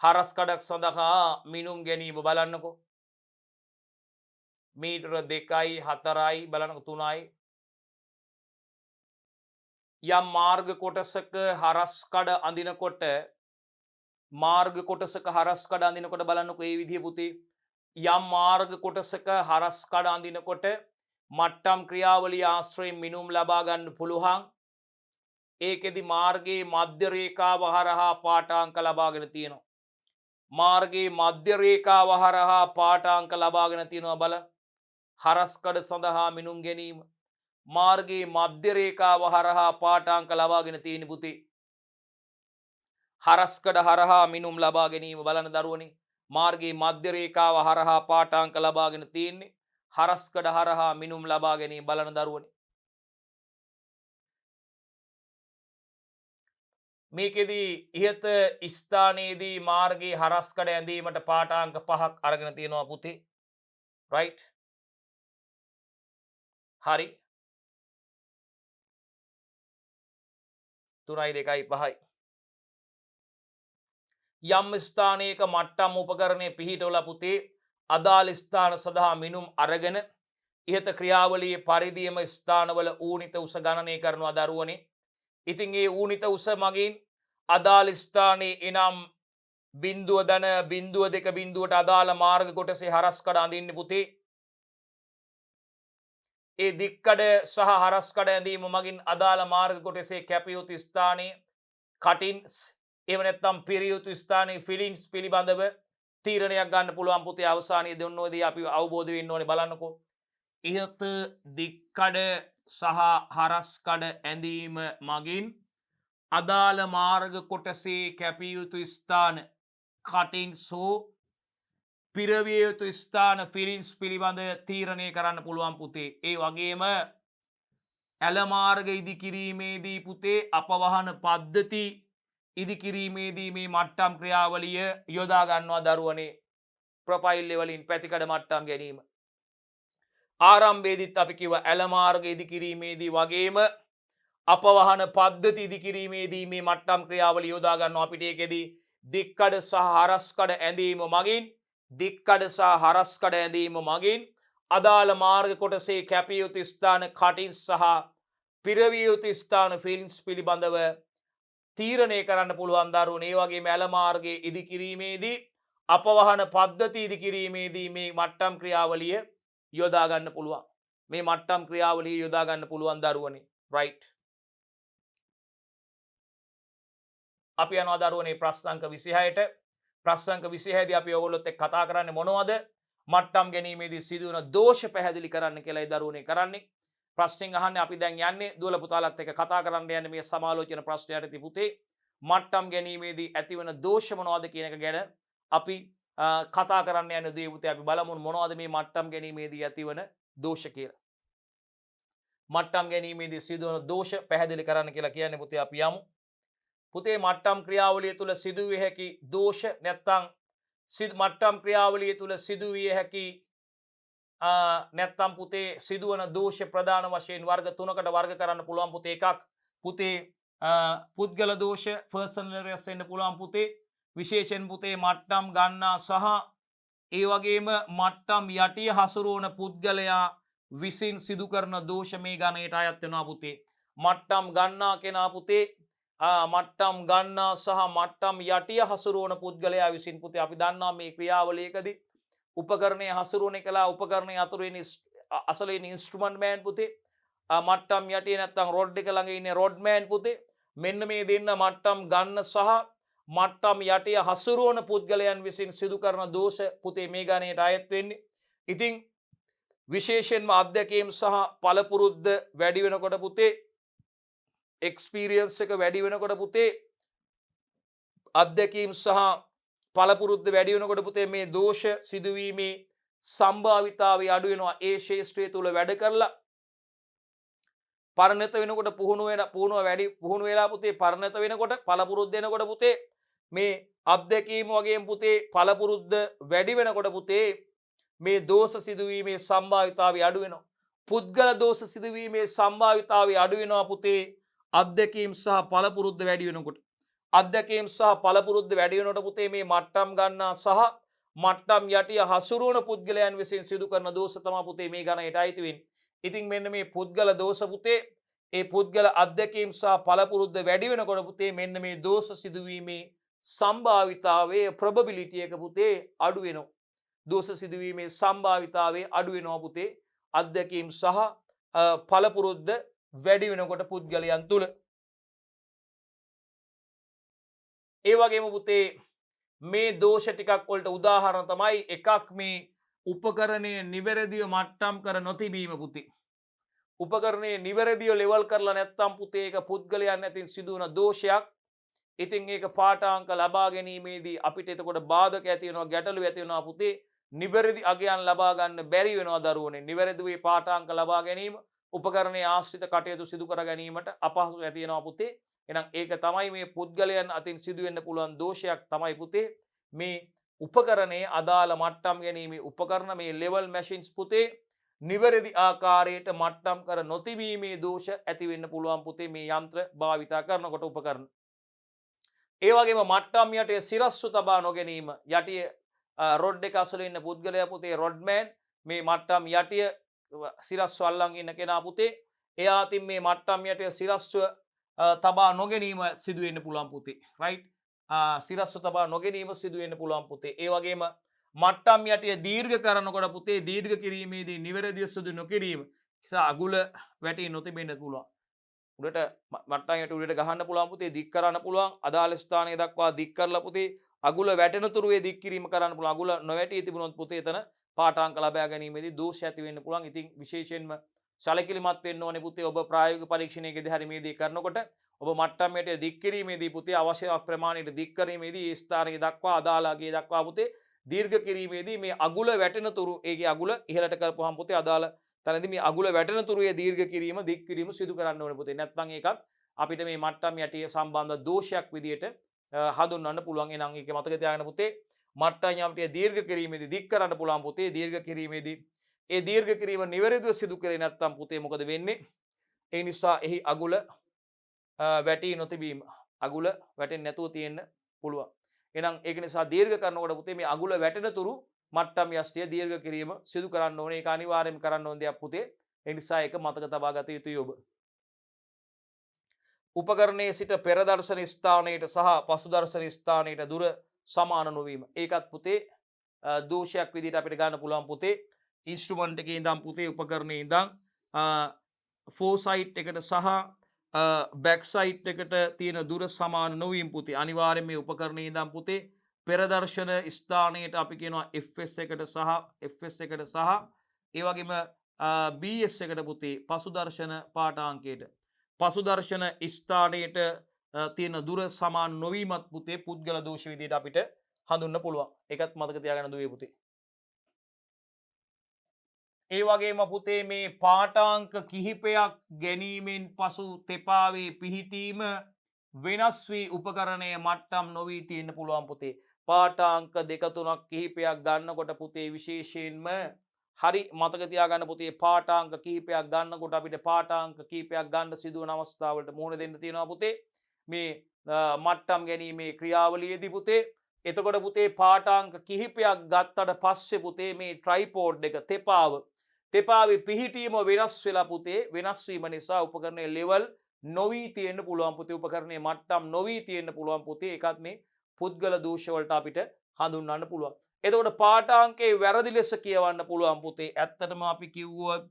හරස්කඩක් සඳහා මිනුම් ගැනීම බලන්නකෝ. මීටර 2යි 4යි බලන්නකෝ 3යි. යම් මාර්ග කොටසක හරස්කඩ අඳිනකොට මාර්ග කොටසක හරස්කඩ අඳිනකොට බලන්නකෝ මේ විදිය පුතේ. යම් මාර්ග කොටසක හරස්කඩ අඳිනකොට මට්ටම් ක්‍රියාවලිය ආශ්‍රයෙන් මිනුම් ලබා ගන්න පුළුවන්. ඒකෙදි මාර්ගයේ මධ්‍ය රේඛාව හරහා පාඨාංක ලබාගෙන තියෙනවා. මාර්ගයේ මධ්‍ය රේඛාව හරහා පාඨාංක ලබාගෙන තියෙනවා බලන්න. හරස්කඩ සඳහා මිනුම් ගැනීම මාර්ගයේ මධ්‍ය රේඛාව හරහා පාඨාංක ලබාගෙන තියෙන පුතේ. හරස්කඩ හරහා මිනුම් ලබා ගැනීම බලන දරුවනේ. මාර්ගයේ මධ්‍ය රේඛාව හරහා පාඨාංක ලබාගෙන තියෙන්නේ. හරස්කඩ හරහා මිනුම් ලබා ගැනීම බලන දරුවනේ. මේකෙදී ඉහත ස්ථානයේදී මාර්ගයේ හරස්කඩ ඇඳීමට පාඨාංක 5ක් අරගෙන තියෙනවා පුතේ. right හරි 3යි 2යි 5යි යම් ස්ථානයක මට්ටම් උපකරණය පිහිටවලා පුතේ අදාළ ස්ථාන සඳහා මිනුම් අරගෙන ඉහත ක්‍රියාවලියේ පරිදියම ස්ථානවල ඌනිත උස ගණනය කරනවා දරුවනේ. ඉතින් ඒ ඌනිත උස මගින් අදාළ ස්ථානයේ එනම් බිඳුව දන බිඳුව දෙක බිඳුවට අදාළ මාර්ග කොටසේ හරස්කඩ අඳින්න පුතේ. ඒ දික්කඩ සහ හරස්කඩ ඇඳීම මගින් අදාළ මාර්ග කොටසේ කැපිය යුතු ස්ථානයේ කටින්ස් එහෙම නැත්නම් පිරිය යුතු ස්ථානයේ ෆිලින්ස් පිළිබඳව තීරණයක් ගන්න පුළුවන් පුතේ. අවසානයේ දෙන්නෝදී අපි අවබෝධ වෙන්න ඕනේ බලන්නකෝ. ඉහත දික්කඩ සහ හරස්කඩ ඇඳීම මගින් අදාළ මාර්ග කොටසේ කැපිය යුතු ස්ථාන කටින්ස් හෝ පිරවිය යුතු ස්ථාන ෆිලින්ස් පිළිබඳ තීරණය කරන්න පුළුවන් පුතේ. ඒ වගේම ඇල මාර්ග ඉදිකිරීමේදී පුතේ අපවහන පද්ධති ඉදිකිරීමේදී මේ මට්ටම් ක්‍රියාවලිය යොදා ගන්නවා දරුවනේ. ප්‍රොෆයිල් ලෙවලින් පැතිකඩ මට්ටම් ගැනීම. ආරම්භයේදීත් අපි කිව්වා ඇල මාර්ග ඉදිකිරීමේදී වගේම අපවහන පද්ධති ඉදිකිරීමේදී මේ මට්ටම් ක්‍රියාවලිය යොදා ගන්නවා. අපිට ඒකෙදී දික්කඩ සහ හරස්කඩ ඇඳීම මගින් දික්කඩ සහ හරස්කඩ ඇඳීම මගින් අදාළ මාර්ග කොටසේ කැපිය යුතු ස්ථාන කටින්ස් සහ පිරවිය යුතු ස්ථාන ෆිල්ම්ස් පිළිබඳව තීරණය කරන්න පුළුවන් දරුවනේ. ඒ වගේම ඇල මාර්ගයේ ඉදිකිරීමේදී අපවහන පද්ධති ඉදිකිරීමේදී මේ මට්ටම් ක්‍රියාවලිය යොදා ගන්න පුළුවන්. මේ මට්ටම් ක්‍රියාවලිය යොදා ගන්න පුළුවන් දරුවනේ. right අපි යනවා දරුවනේ ප්‍රශ්න අංක 26ට. ප්‍රශ්න අංක 26 දී අපි ඔයගොල්ලොත් එක්ක කතා කරන්නේ මොනවද? මට්ටම් ගැනීමේදී සිදුවන දෝෂ පැහැදිලි කරන්න කියලායි දරුවනේ කරන්නේ. ප්‍රශ්නෙන් අහන්නේ අපි දැන් යන්නේ දුවලා පුතාලත් එක්ක කතා කරන්න යන්නේ මේ සමාලෝචන ප්‍රශ්නයට තිබුතේ මට්ටම් ගැනීමේදී ඇතිවන දෝෂ මොනවද කියන එක ගැන අපි කතා කරන්න යන දේ පුතේ අපි බලමු මොනවද මේ මට්ටම් ගැනීමේදී ඇතිවන දෝෂ කියලා. මට්ටම් ගැනීමේදී සිදුවන දෝෂ පැහැදිලි කරන්න කියලා කියන්නේ පුතේ අපි යමු. පුතේ මට්ටම් ක්‍රියාවලිය තුළ සිදුවිය හැකි දෝෂ නැත්නම් මට්ටම් ක්‍රියාවලිය තුළ සිදුවිය හැකි නැත්නම් පුතේ සිදුවන දෝෂ ප්‍රධාන වශයෙන් වර්ග තුනකට වර්ග කරන්න පුළුවන් පුතේ. එකක් පුතේ පුද්ගල දෝෂ පර්සනල් එරර්ස් වෙන්න පුළුවන් පුතේ. විශේෂයෙන් පුතේ මට්ටම් ගන්නා සහ ඒ වගේම මට්ටම් යටිය හසුරුවන පුද්ගලයා විසින් සිදු කරන දෝෂ මේ ගණයට අයත් වෙනවා පුතේ. මට්ටම් ගන්නා කෙනා පුතේ මට්ටම් ගන්නා සහ මට්ටම් යටිය හසුරුවන පුද්ගලයා විසින් පුතේ අපි දන්නවා මේ ක්‍රියාවලියකදී උපකරණය හසුරුවන කලා උපකරණය අතුරින් අසලින් ඉන්ස්ට්‍රුමන්ට් මෑන් පුතේ. මට්ටම් යටිය නැත්තම් රොඩ් එක ළඟ ඉන්නේ රොඩ් මෑන් පුතේ. මෙන්න මේ දෙන්න මට්ටම් ගන්න සහ මට්ටම් යටිය හසුරුවන පුද්ගලයන් විසින් සිදු කරන දෝෂ පුතේ මේ ගණයට අයත් වෙන්නේ. ඉතින් විශේෂයෙන්ම අධ්‍යක්ීම් සහ පළපුරුද්ද වැඩි වෙනකොට පුතේ එක්ස්පීරියන්ස් එක වැඩි වෙනකොට පුතේ අධ්‍යක්ීම් සහ පළපුරුද්ද වැඩි වෙනකොට පුතේ මේ දෝෂ සිදුවීමේ සම්භාවිතාවය අඩු වෙනවා. ඒ ශේෂ්ත්‍රය තුල වැඩ කරලා පරිණත වෙනකොට පුහුණුව වෙලා පුතේ පරිණත වෙනකොට පළපුරුද්ද වෙනකොට පුතේ මේ අධ්‍යක්ීම් වගේම පුතේ පළපුරුද්ද වැඩි වෙනකොට පුතේ මේ දෝෂ සිදුවීමේ සම්භාවිතාවය අඩු වෙනවා. පුද්ගල දෝෂ සිදුවීමේ සම්භාවිතාවය අඩු වෙනවා පුතේ අධ්‍යක්ීම් සහ පළපුරුද්ද වැඩි වෙනකොට. අධ්‍යක්ීම් සහ පළපුරුද්ද වැඩි වෙනකොට පුතේ මේ මට්ටම් ගන්නා සහ මට්ටම් යටිය හසුරුවන පුද්ගලයන් විසින් සිදු කරන දෝෂ තමයි පුතේ මේ ගණයට අයිති වෙන්නේ. ඉතින් මෙන්න මේ පුද්ගල දෝෂ පුතේ ඒ පුද්ගල අධ්‍යක්ීම් සහ පළපුරුද්ද වැඩි වෙනකොට පුතේ මෙන්න මේ දෝෂ සිදුවීමේ සම්භාවිතාවයේ probability එක පුතේ අඩු වෙනවා. දෝෂ සිදුවීමේ සම්භාවිතාවයේ අඩු වෙනවා පුතේ අධ්‍යක්ීම් සහ පළපුරුද්ද වැඩි වෙනකොට පුද්ගලයන් තුල. ඒ වගේම පුතේ මේ දෝෂ ටිකක් වලට උදාහරණ තමයි එකක් මේ උපකරණය නිවැරදිව මට්ටම් කර නොතිබීම පුතේ. උපකරණය නිවැරදිව ලෙවල් කරලා නැත්නම් පුතේ ඒක පුද්ගලයන් ඇතින් සිදුවන දෝෂයක්. ඉතින් ඒක පාඨාංක ලබා ගැනීමේදී අපිට එතකොට බාධක ඇති වෙනවා ගැටලු ඇති වෙනවා පුතේ. නිවැරදි අගයන් ලබා ගන්න බැරි වෙනවා දරුවනේ. නිවැරදිව මේ පාඨාංක ලබා ගැනීම උපකරණයේ ආශ්‍රිත කටයුතු සිදු කර ගැනීමට අපහසු ඇති වෙනවා පුතේ. එහෙනම් ඒක තමයි මේ පුද්ගලයන් අතින් සිදු වෙන්න පුළුවන් දෝෂයක් තමයි පුතේ මේ උපකරණයේ අදාළ මට්ටම් ගැනීමේ උපකරණ මේ ලෙවල් මැෂින්ස් පුතේ නිවැරදි ආකාරයට මට්ටම් කර නොතිබීමේ දෝෂ ඇති වෙන්න පුළුවන් පුතේ මේ යන්ත්‍ර භාවිතා කරනකොට උපකරණ. ඒ වගේම මට්ටම් යටිය සිරස්ව තබා නොගැනීම යටිය රොඩ් එක අසල ඉන්න පුද්ගලයා පුතේ රොඩ්මෑන් මේ මට්ටම් යටිය සිරස්ව අල්ලන් ඉන්න කෙනා පුතේ එයා අතින් මේ මට්ටම් යටිය සිරස්ව තබා නොගැනීම සිදු වෙන්න පුළුවන් පුතේ. රයිට් සිරස්ව තබා නොගැනීම සිදු වෙන්න පුළුවන් පුතේ. ඒ වගේම මට්ටම් යටිය දීර්ඝ කරනකොට පුතේ දීර්ඝ කිරීමේදී නිවැරදිව සිදු නොකිරීම නිසා අගුල වැටී නොතිබෙන්න පුළුවන්. උඩට මට්ටම් යට උඩට ගහන්න පුළුවන් පුතේ දික් කරන්න පුළුවන් අදාළ ස්ථානය දක්වා දික් කරලා පුතේ අගුල වැටෙන තුරුවේ දික් කිරීම කරන්න පුළුවන්. අගුල නොවැටී තිබුණොත් පුතේ එතන පාඨාංක ලබා ගැනීමේදී දෝෂ ඇති වෙන්න පුළුවන්. ඉතින් විශේෂයෙන්ම සැලකිලිමත් වෙන්න ඕනේ පුතේ ඔබ ප්‍රායෝගික පරීක්ෂණයකදී හරි මේ දේ කරනකොට ඔබ මට්ටම් යට දික් කිරීමේදී පුතේ අවශ්‍ය ප්‍රමාණයට දික් කිරීමේදී ඒ ස්ථානයේ දක්වා අදාළ අගය දක්වා පුතේ දීර්ඝ කිරීමේදී මේ අගුල වැටෙන තුරු ඒකේ අගුල ඉහළට කරපුවාම පුතේ අදාළ තැනදී මේ අගුල වැටෙන තුරුයේ දීර්ඝ කිරීම දික් කිරීම සිදු කරන්න ඕනේ පුතේ. නැත්නම් ඒකත් අපිට මේ මට්ටම් යටිය සම්බන්ධ දෝෂයක් විදියට හඳුන්වන්න පුළුවන්. එනං ඒක මතක තියාගන්න පුතේ මට්ටම් යටිය දීර්ඝ කිරීමේදී දික් කරන්න පුළුවන් පුතේ. දීර්ඝ කිරීමේදී ඒ දීර්ඝ කිරීම නිවැරදිව සිදු කරේ නැත්නම් පුතේ මොකද වෙන්නේ? ඒ නිසා එහි අගුල වැටී නොතිබීම අගුල වැටෙන්නේ නැතුව තියෙන්න පුළුවන්. එහෙනම් ඒක නිසා දීර්ඝ කරනකොට පුතේ මේ අගුල වැටෙන තුරු මට්ටම් යෂ්ටිය දීර්ඝ කිරීම සිදු කරන්න ඕනේ. ඒක අනිවාර්යයෙන්ම කරන්න ඕන දෙයක් පුතේ. ඒ නිසා ඒක මතක තබා ගත යුතුයි ඔබ. උපකරණයේ සිට පෙර දර්ශන ස්ථානයට සහ පසු දර්ශන ස්ථානයට දුර සමාන නොවීම. ඒකත් පුතේ දෝෂයක් විදිහට අපිට ගන්න පුළුවන් පුතේ. ඉන්ස්ට්‍රුමන්ට් එකේ ඉඳන් පුතේ උපකරණයේ ඉඳන් ෆෝසයිට් එකට සහ බැක් සයිට් එකට තියෙන දුර සමාන නොවීම පුතේ. අනිවාර්යයෙන් මේ උපකරණයේ ඉඳන් පුතේ පෙරදර්ශන ස්ථානයට අපි කියනවා FS එකට සහ ඒ වගේම BS එකට පුතේ පසුදර්ශන පාඨාංකයට පසුදර්ශන ස්ථානයට තියෙන දුර සමාන නොවීමත් පුතේ පුද්ගල දෝෂ විදිහට අපිට හඳුන්වන්න පුළුවන්. ඒකත් මතක තියාගන්න දුවේ පුතේ. ඒ වගේම පුතේ මේ පාඨාංක කිහිපයක් ගැනීමෙන් පසු තෙපාවේ පිහිටීම වෙනස් වී උපකරණය මට්ටම් නොවී තියෙන්න පුළුවන් පුතේ. පාඨාංක දෙක තුනක් කිහිපයක් ගන්නකොට පුතේ විශේෂයෙන්ම හරි මතක තියාගන්න පුතේ පාඨාංක කිහිපයක් ගන්නකොට අපිට පාඨාංක කිහිපයක් ගන්න සිදුවන අවස්ථාවලට මුහුණ දෙන්න තියෙනවා පුතේ. මේ මට්ටම් ගැනීමේ ක්‍රියාවලියේදී පුතේ එතකොට පුතේ පාඨාංක කිහිපයක් ගත්තට පස්සේ පුතේ මේ ට්‍රයිපෝඩ් එක තෙපාවේ පිහිටීම වෙනස් වෙලා පුතේ වෙනස් වීම නිසා උපකරණයේ ලෙවල් නොවී තියෙන්න පුළුවන් පුතේ උපකරණයේ මට්ටම් නොවී තියෙන්න පුළුවන් පුතේ ඒකත් මේ පුද්ගල දෝෂ වලට අපිට හඳුන්වන්න පුළුවන්. එතකොට පාඨාංකේ වැරදි ලෙස කියවන්න පුළුවන් පුතේ. ඇත්තටම අපි කිව්වොත්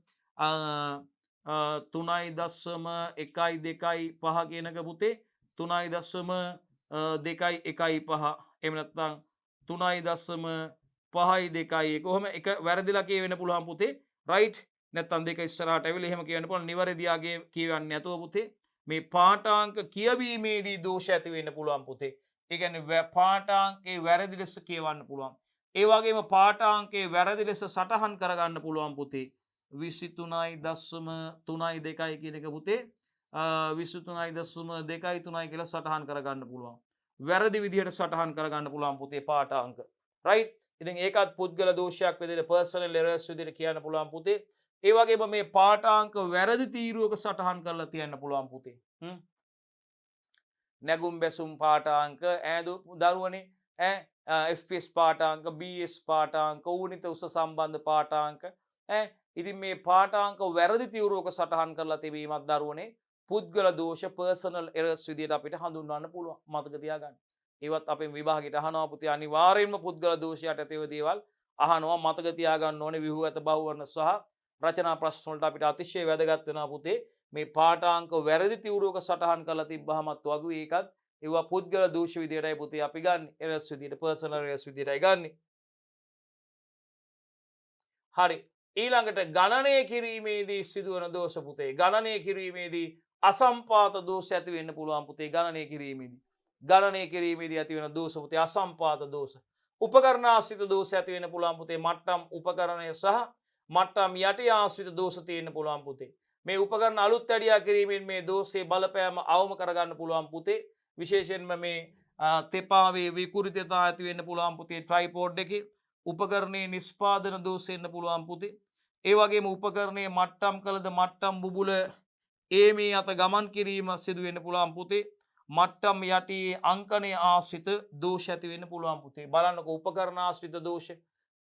3.125 කියනක පුතේ 3.215 එහෙම නැත්නම් 3.52 කොහොම එක වැරදිලා කියවෙන්න පුළුවන් පුතේ. රයිට් නැත්නම් දෙක ඉස්සරහට ඇවිල්ලා එහෙම කියන්න පුළුවන්. නිවැරදියාගේ කියවන්නේ නැතුව පුතේ මේ පාඨාංක කියවීමේදී දෝෂ ඇති වෙන්න පුළුවන් පුතේ. ඒ කියන්නේ පාඨාංකේ වැරදි ලෙස කියවන්න පුළුවන්. ඒ වගේම පාඨාංකේ වැරදි ලෙස සටහන් කරගන්න පුළුවන් පුතේ. 23.32 කියන එක පුතේ 23.23 කියලා සටහන් කරගන්න පුළුවන්. වැරදි විදිහට සටහන් කරගන්න පුළුවන් පුතේ පාඨාංක. රයිට්. ඉතින් ඒකත් පුද්ගල දෝෂයක් විදිහට පර්සනල් එරර්ස් විදිහට කියන්න පුළුවන් පුතේ. ඒ වගේම මේ පාඨාංක වැරදි තීරුවක සටහන් කරලා තියන්න පුළුවන් පුතේ. නැගුම් බැසුම් පාඨාංක දරුවනේ FS පාඨාංක BS පාඨාංක ඌනිත උස සම්බන්ධ පාඨාංක ඉතින් මේ පාඨාංක වැරදි තීරුවක සටහන් කරලා තිබීමක් දරුවනේ පුද්ගල දෝෂ පර්සනල් එරර්ස් විදිහට අපිට හඳුන්වන්න පුළුවන්. මතක තියාගන්න. ඒවත් අපේ විභාගයට අහනවා පුතේ අනිවාර්යයෙන්ම පුද්ගල දෝෂයට ඇතිව දේවල් අහනවා. මතක තියාගන්න ඕනේ විහුගත බහුවර්ණ සහ රචනා ප්‍රශ්න වලට අපිට අතිශය වැදගත් වෙනවා පුතේ. මේ පාඨාංක වැරදි තීරුවක සටහන් කරලා තිබ්බහමත් වගේ ඒකත් ඒවා පුද්ගල දෝෂ විදියටයි පුතේ අපි ගන්න. එරර්ස් විදියට පර්සනල් එරර්ස් විදියටයි ගන්නෙ. හරි. ඊළඟට ගණනය කිරීමේදී සිදුවන දෝෂ පුතේ. ගණනය කිරීමේදී අසම්පාත දෝෂ ඇති වෙන්න පුළුවන් පුතේ. ගණනය කිරීමේදී ඇති වෙන දෝෂ පුතේ අසම්පාත දෝෂ. උපකරණාශ්‍රිත දෝෂ ඇති වෙන්න පුළුවන් පුතේ. මට්ටම් උපකරණය සහ මට්ටම් යටි ආශ්‍රිත දෝෂ තියෙන්න පුළුවන් පුතේ. මේ උපකරණ අලුත් වැඩියා කිරීමෙන් මේ දෝෂයේ බලපෑම අවම කරගන්න පුළුවන් පුතේ. විශේෂයෙන්ම මේ තෙපාවේ විකෘතිතා ඇති වෙන්න පුළුවන් පුතේ ට්‍රයිපෝඩ් එකේ. උපකරණයේ නිෂ්පාදන දෝෂ එන්න පුළුවන් පුතේ. ඒ වගේම උපකරණයේ මට්ටම් කළද මට්ටම් බුබුල මේ අත ගමන් කිරීම සිදු වෙන්න පුළුවන් පුතේ. මට්ටම් යටි අංකණය ආශ්‍රිත දෝෂ ඇති වෙන්න පුළුවන් පුතේ. බලන්නකො උපකරණ ආශ්‍රිත දෝෂ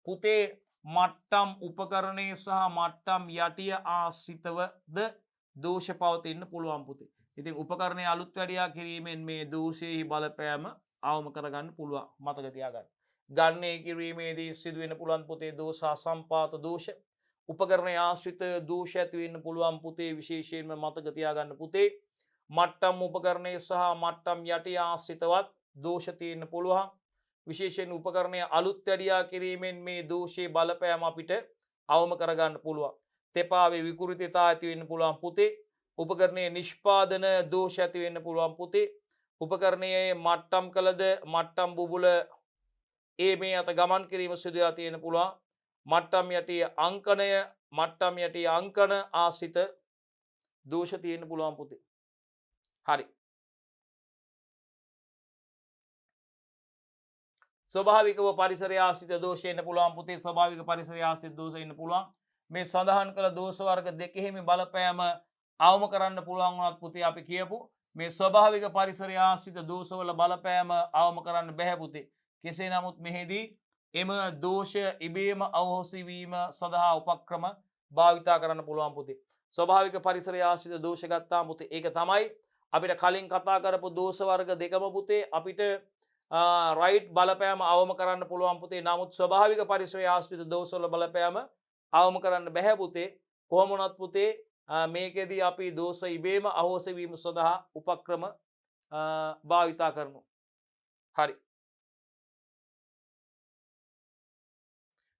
පුතේ මට්ටම් උපකරණයේ සහ මට්ටම් යටිය ආශ්‍රිතවද දෝෂ පවතින්න පුළුවන් පුතේ. ඉතින් උපකරණයේ අලුත් වැඩියා කිරීමෙන් මේ දෝෂයේ බලපෑම අවම කරගන්න පුළුවන්. මතක තියාගන්න. ගණනය කිරීමේදී සිදු වෙන්න පුළුවන් පුතේ දෝෂ අසම්පාත දෝෂ. උපකරණයේ ආශ්‍රිත දෝෂ ඇති වෙන්න පුළුවන් පුතේ. විශේෂයෙන්ම මතක තියාගන්න පුතේ. මට්ටම් උපකරණයේ සහ මට්ටම් යටිය ආශ්‍රිතවත් දෝෂ තියෙන්න පුළුවන්. විශේෂයෙන් උපකරණය අලුත් වැඩියා කිරීමෙන් මේ දෝෂයේ බලපෑම අපිට අවම කරගන්න පුළුවන්. තෙපාවේ විකෘතිතා ඇති වෙන්න පුළුවන් පුතේ. උපකරණයේ නිෂ්පාදන දෝෂ ඇති වෙන්න පුළුවන් පුතේ. උපකරණයේ මට්ටම් කළද මට්ටම් බුබුල මේ අත ගමන් කිරීම සිදු වෙලා තියෙන්න පුළුවන්. මට්ටම් යටි අංකණය මට්ටම් යටි අංකන ආශ්‍රිත දෝෂ තියෙන්න පුළුවන් පුතේ. හරි. ස්වභාවිකව පරිසරය ආශ්‍රිත දෝෂ එන්න පුළුවන් පුතේ. ස්වභාවික පරිසරය ආශ්‍රිත දෝෂ එන්න පුළුවන්. මේ සඳහන් කළ දෝෂ වර්ග දෙකෙහිම බලපෑම අවම කරන්න පුළුවන් වුණත් පුතේ අපි කියපු මේ ස්වභාවික පරිසරය ආශ්‍රිත දෝෂවල බලපෑම අවම කරන්න බැහැ පුතේ. කෙසේ නමුත් මෙහිදී එම දෝෂ ඉබේම අවහොසි වීම සඳහා උපක්‍රම භාවිතා කරන්න පුළුවන් පුතේ. ස්වභාවික පරිසරය ආශ්‍රිත දෝෂ ගත්තාම පුතේ ඒක තමයි අපිට කලින් කතා කරපු දෝෂ වර්ග දෙකම පුතේ අපිට රයිට් බලපෑම අවම කරන්න පුළුවන් පුතේ. නමුත් ස්වභාවික පරිසරය ආශ්‍රිත දෝෂවල බලපෑම අවම කරන්න බැහැ පුතේ. කොහොම වුණත් පුතේ මේකෙදී අපි දෝෂ ඉබේම අවහොසි වීම සඳහා උපක්‍රම භාවිතා කරනවා. හරි.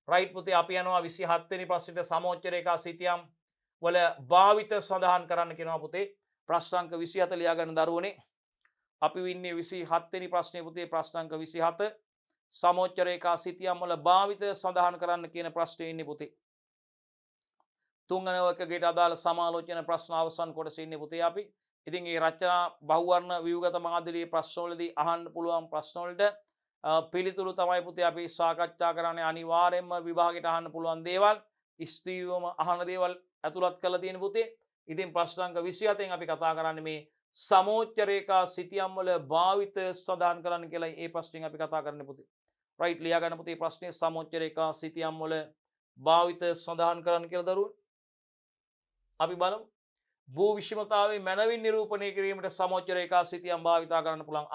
රයිට් පුතේ අපි යනවා 27 වෙනි ප්‍රශ්නෙට සමෝච්ච රේඛා සිතියම් වල භාවිත සඳහන් කරන්න කියනවා පුතේ. ප්‍රශ්න අංක 27 ලියා ගන්න දරුවනේ. අපි වින්නේ 27 වෙනි ප්‍රශ්නේ පුතේ ප්‍රශ්න අංක 27 සමෝච්ච රේඛා සිතියම් වල භාවිත සඳහන් කරන්න කියන ප්‍රශ්නේ ඉන්නේ පුතේ. තුන්වන වර්ගයට අදාළ සමාලෝචන ප්‍රශ්න අවසන් කොටසේ ඉන්නේ පුතේ අපි. ඉතින් මේ රචනා බහුවර්ණ ව්‍යුහගත මාදිරියේ ප්‍රශ්නවලදී අහන්න පුළුවන් ප්‍රශ්න වලට පිළිතුරු තමයි පුතේ අපි සාකච්ඡා කරන්නේ. අනිවාර්යයෙන්ම විභාගයට අහන්න පුළුවන් දේවල් ස්ථීරවම අහන දේවල් ඇතුළත් කරලා තියෙන පුතේ. ඉතින් ප්‍රශ්න අංක 27න් අපි කතා කරන්නේ මේ සමෝච්ච රේඛා සිතියම් වල භාවිත සඳහන් කරන්න කියලා. ඒ ප්‍රශ්نين අපි කතා කරන්නේ පුතේ. රයිට් ලියා ගන්න පුතේ ප්‍රශ්නේ සමෝච්ච රේඛා සිතියම් වල භාවිත සඳහන් කරන්න කියලා දරුවෝ. අපි බලමු. භූ විෂමතාවයේ මනවින් නිරූපණය කිරීමට සමෝච්ච රේඛා සිතියම් භාවිතා කරන්න පුළුවන්.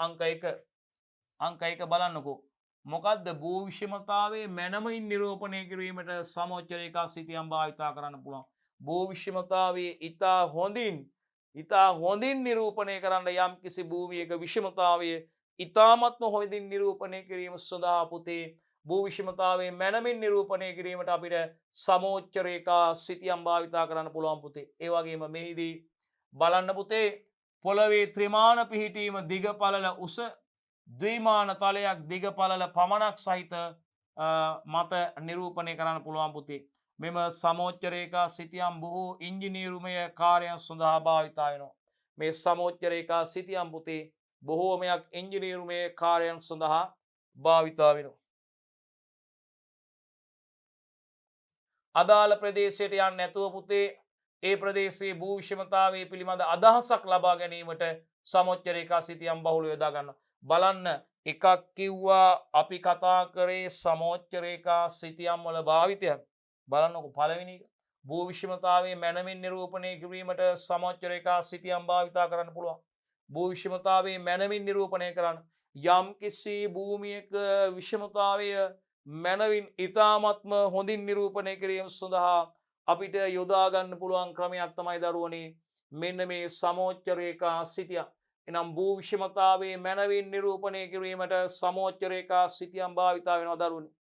අංක 1 බලන්නකෝ. මොකද්ද භූ විෂමතාවයේ මනමින් නිරූපණය කිරීමට සමෝච්ච රේඛා සිතියම් භාවිතා කරන්න පුළුවන්. භූ විෂමතාවයේ ඊතා හොඳින් නිරූපණය කරන්න යම් කිසි භූමියක විෂමතාවය ඊ타මත්ම හොඳින් නිරූපණය කිරීම සඳහා පුතේ භූ විෂමතාවයේ මනමින් නිරූපණය කිරීමට අපිට සමෝච්ච රේඛා සිතියම් භාවිතා කරන්න පුළුවන් පුතේ. ඒ වගේම මෙහිදී බලන්න පුතේ පොළවේ ත්‍රිමාන පිහිටීම දිග පළල උස ද්විමාන තලයක් දිග පළල පමණක් සහිත මත නිරූපණය කරන්න පුළුවන් පුතේ. මෙම සමෝච්ච රේඛා සිතියම් බොහෝ ඉංජිනේරුමය කාර්යයන් සඳහා භාවිතා වෙනවා. මේ සමෝච්ච රේඛා සිතියම් පුතේ බොහෝමයක් ඉංජිනේරුමය කාර්යයන් සඳහා භාවිතා වෙනවා. අදාළ ප්‍රදේශයට යන්නේ නැතුව පුතේ ඒ ප්‍රදේශයේ භූ විෂමතාවයේ පිළිබඳ අදහසක් ලබා ගැනීමට සමෝච්ච රේඛා සිතියම් බහුල යොදා ගන්නවා. බලන්න එකක් කිව්වා අපි කතා කරේ සමෝච්ච රේඛා සිතියම් වල භාවිතය. බලන්නකො පළවෙනි එක භූ විෂමතාවයේ මනමින් නිරූපණය කිරීමට සමෝච්ච රේඛා සිතියම් භාවිතා කරන්න පුළුවන්. භූ විෂමතාවයේ මනමින් නිරූපණය කරන්න යම් කිසි භූමියක විෂමතාවය මනවින් ඊ타මත්ම හොඳින් නිරූපණය කිරීම සඳහා අපිට යොදා ගන්න පුළුවන් ක්‍රමයක් තමයි දරුවනේ මෙන්න මේ සමෝච්ච රේඛා සිතියම්. එනම් භූ විෂමතාවයේ මනවින් නිරූපණය කිරීමට සමෝච්ච රේඛා සිතියම් භාවිතා වෙනවා දරුවනේ.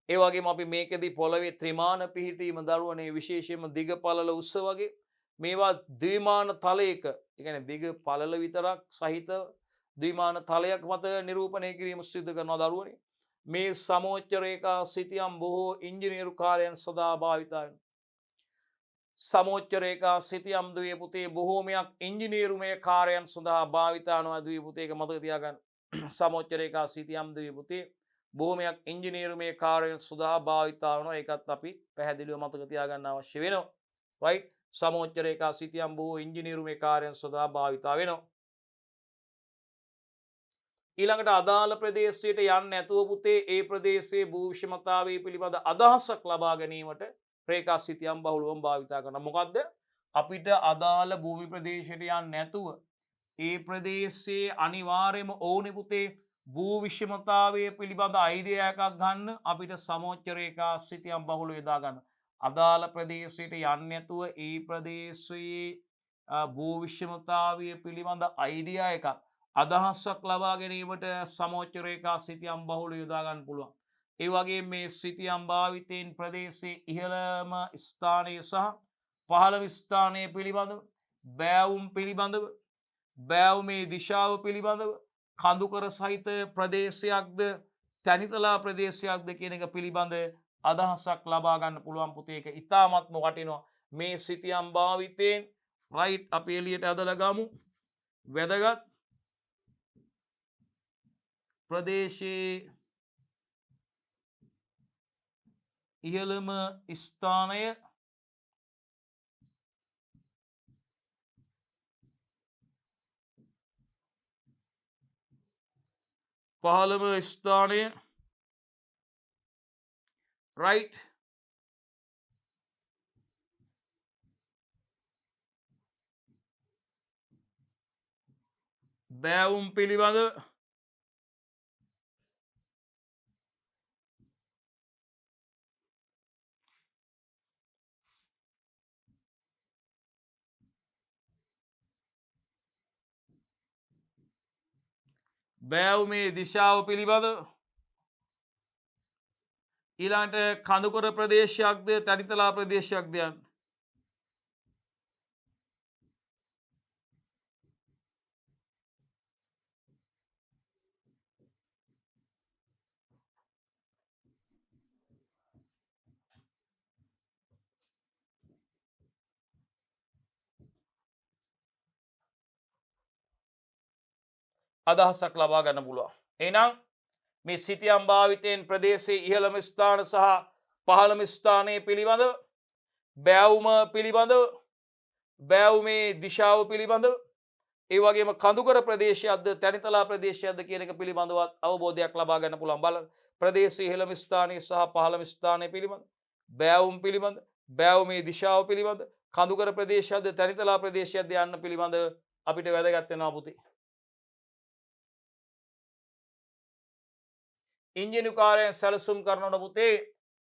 ඒ වගේම අපි මේකෙදි පොළවේ ත්‍රිමාන පිහිටීම දරුවනේ විශේෂයෙන්ම දිග පළල උස වගේ මේවා ද්විමාන තලයක, ඒ කියන්නේ දිග පළල විතරක් සහිත ද්විමාන තලයක් මත නිරූපණය කිරීම සිදු කරනවා දරුවනේ. මේ සමෝච්ච රේඛා සිතියම් බොහෝ ඉංජිනේරු කාර්යයන් සඳහා භාවිතා වෙනවා. සමෝච්ච රේඛා සිතියම් දුවේ පුතේ බොහෝමයක් ඉංජිනේරුමය කාර්යයන් සඳහා භාවිතා වෙනවා දුවේ පුතේ. ඒක මතක තියාගන්න. සමෝච්ච රේඛා සිතියම් දුවේ පුතේ බොහෝමයක් ඉංජිනේරුමය කාර්යයන් සඳහා භාවිතා වෙනවා. ඒකත් අපි පැහැදිලිව මතක තියාගන්න අවශ්‍ය වෙනවා. රයිට්. සමෝච්ච රේඛා සිතියම් බොහෝ ඉංජිනේරුමය කාර්යයන් සඳහා භාවිතා වෙනවා. ඊළඟට අදාළ ප්‍රදේශයට යන්නේ නැතුව පුතේ ඒ ප්‍රදේශයේ භූ විෂමතාවයේ පිළිබඳ අදහසක් ලබා ගැනීමට රේඛා සිතියම් බහුලවම භාවිතා කරනවා. මොකද්ද? අපිට අදාළ භූමි ප්‍රදේශයට යන්නේ නැතුව ඒ ප්‍රදේශයේ අනිවාර්යයෙන්ම ඕනේ පුතේ භූ විෂමතාවයේ පිළිබඳ අයිඩියා එකක් ගන්න අපිට සමෝච්ච රේඛා සිතියම් බහුල යොදා ගන්න. අදාළ ප්‍රදේශයට යන්නේ නැතුව ඒ ප්‍රදේශයේ භූ විෂමතාවයේ පිළිබඳ අයිඩියා එකක් අදහසක් ලබා ගැනීමට සමෝච්ච රේඛා සිතියම් බහුල යොදා ගන්න පුළුවන්. ඒ වගේම මේ සිතියම් භාවිතයෙන් ප්‍රදේශයේ ඉහළම ස්ථානයේ සහ පහළම ස්ථානයේ පිළිබඳව බෑවුම් පිළිබඳව බෑවුමේ දිශාව පිළිබඳව කඳුකර සහිත ප්‍රදේශයක්ද තැනිතලා ප්‍රදේශයක්ද කියන එක පිළිබඳ අදහසක් ලබා ගන්න පුළුවන් පුතේ. ඒක ඉතාමත්ම වටිනවා මේ සිතියම් භාවිතයෙන්. රයිට් අපි එළියට ඇදලා ගමු. වැදගත් ප්‍රදේශයේ ඉහළම ස්ථානය පහළම ස්ථානය රයිට්. බෑවුම් පිළිබඳ බෑවුමේ දිශාව පිළිබඳ ඊළඟට කඳුකර ප්‍රදේශයක්ද තනිතලා ප්‍රදේශයක්ද යන්න. අදහසක් ලබා ගන්න පුළුවන්. එහෙනම් මේ සිතියම් භාවිතයෙන් ප්‍රදේශයේ ඉහළම ස්ථාන සහ පහළම ස්ථානයේ පිළිබඳව බෑවුම පිළිබඳව බෑවුමේ දිශාව පිළිබඳව ඒ වගේම කඳුකර ප්‍රදේශයක්ද තැනිතලා ප්‍රදේශයක්ද කියන එක පිළිබඳව අවබෝධයක් ලබා ගන්න පුළුවන්. බලන්න ප්‍රදේශයේ ඉහළම ස්ථානයේ සහ පහළම ස්ථානයේ පිළිබඳ බෑවුම් පිළිබඳ බෑවුමේ දිශාව පිළිබඳ කඳුකර ප්‍රදේශයක්ද තැනිතලා ප්‍රදේශයක්ද යන්න පිළිබඳ අපිට වැදගත් වෙනවා පුතේ. ඉංජිනේරු කාර්යයන් සැලසුම් කරනකොට පුතේ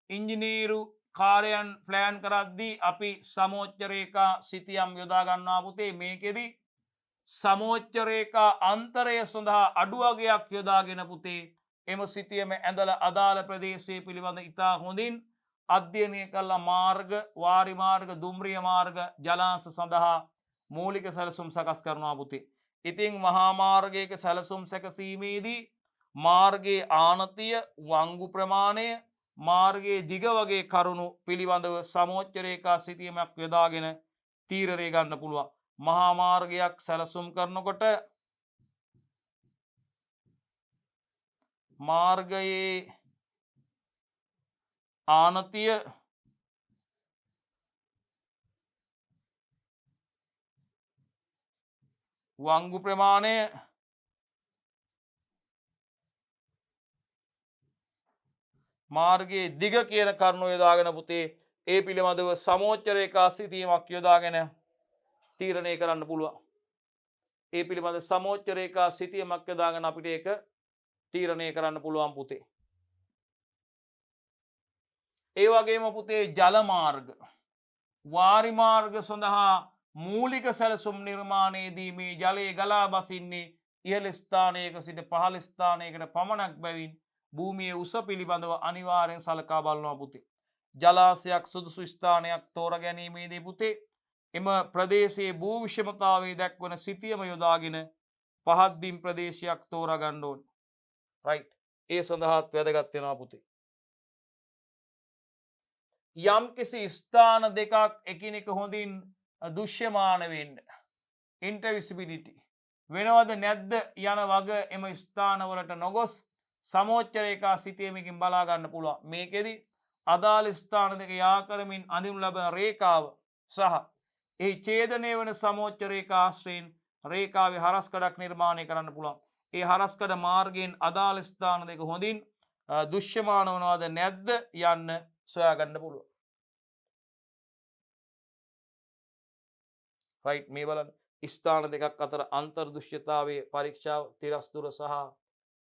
ඉංජිනේරු කාර්යයන් ප්ලෑන් කරද්දී අපි සමෝච්ච රේඛා සිතියම් යොදා ගන්නවා පුතේ. මේකෙදි සමෝච්ච රේඛා අන්තරය සඳහා අඩු අගයක් යොදාගෙන පුතේ එම සිතියම ඇඳලා අදාළ ප්‍රදේශයේ පිළිබඳ ඉතා හොඳින් අධ්‍යයනය කළ මාර්ග වාරි මාර්ග දුම්රිය මාර්ග ජලාංශ සඳහා මූලික සැලසුම් සකස් කරනවා පුතේ. ඉතින් මහා මාර්ගයක සැලසුම් සැකසීමේදී මාර්ගයේ ආනතිය වංගු ප්‍රමාණය මාර්ගයේ දිග වගේ කරුණු පිළිබඳව සමෝච්ච රේඛා සිතියමක් යොදාගෙන තීරණය ගන්න පුළුවන්. මහා මාර්ගයක් සැලසුම් කරනකොට මාර්ගයේ ආනතිය වංගු ප්‍රමාණය මාර්ගයේ දිග කියන කරුණු යොදාගෙන පුතේ ඒ පිළිබඳව සමෝච්ච රේඛා සිතියමක් යොදාගෙන තීරණය කරන්න පුළුවන්. ඒ පිළිබඳ සමෝච්ච රේඛා සිතියමක් යොදාගෙන අපිට ඒක තීරණය කරන්න පුළුවන් පුතේ. ඒ වගේම පුතේ ජල මාර්ග වාරි මාර්ග සඳහා මූලික සැලසුම් නිර්මාණයේදී මේ ජලය ගලා බසින්නේ ඉහළ ස්ථානයක සිට පහළ ස්ථානයකට පමණක් බැවින් භූමියේ උස පිළිබඳව අනිවාර්යෙන් සලකා බලනවා පුතේ. ජලාශයක් සුදුසු ස්ථානයක් තෝරා ගැනීමේදී පුතේ එම ප්‍රදේශයේ භූ විෂමතාවයේ දක්වන සිතියම යොදාගෙන පහත් බිම් ප්‍රදේශයක් තෝරා ගන්න ඕනේ. රයිට්. ඒ සඳහාත් වැදගත් වෙනවා පුතේ. යම් කිසි ස්ථාන දෙකක් එකිනෙක හොඳින් දෘශ්‍යමාන වෙන්න ඉන්ටර්විසිබිලිටි වෙනවද නැද්ද යන වග එම ස්ථානවලට නොගොස් සමෝච්ච රේඛා සිතියමකින් බලා ගන්න පුළුවන්. මේකෙදි අදාළ ස්ථාන දෙක යා කරමින් අඳිනු ලබන රේඛාව සහ ඒ ඡේදනය වන සමෝච්ච රේඛා ආශ්‍රයෙන් රේඛාවේ හරස්කඩක් නිර්මාණය කරන්න පුළුවන්. ඒ හරස්කඩ මාර්ගයෙන් අදාළ ස්ථාන දෙක හොඳින් දෘශ්‍යමාන වනවද නැද්ද යන්න සොයා ගන්න පුළුවන්. රයිට්. මේ බලන්න ස්ථාන දෙකක් අතර අන්තර්දෘශ්‍යතාවයේ පරීක්ෂාව තිරස්දුර සහ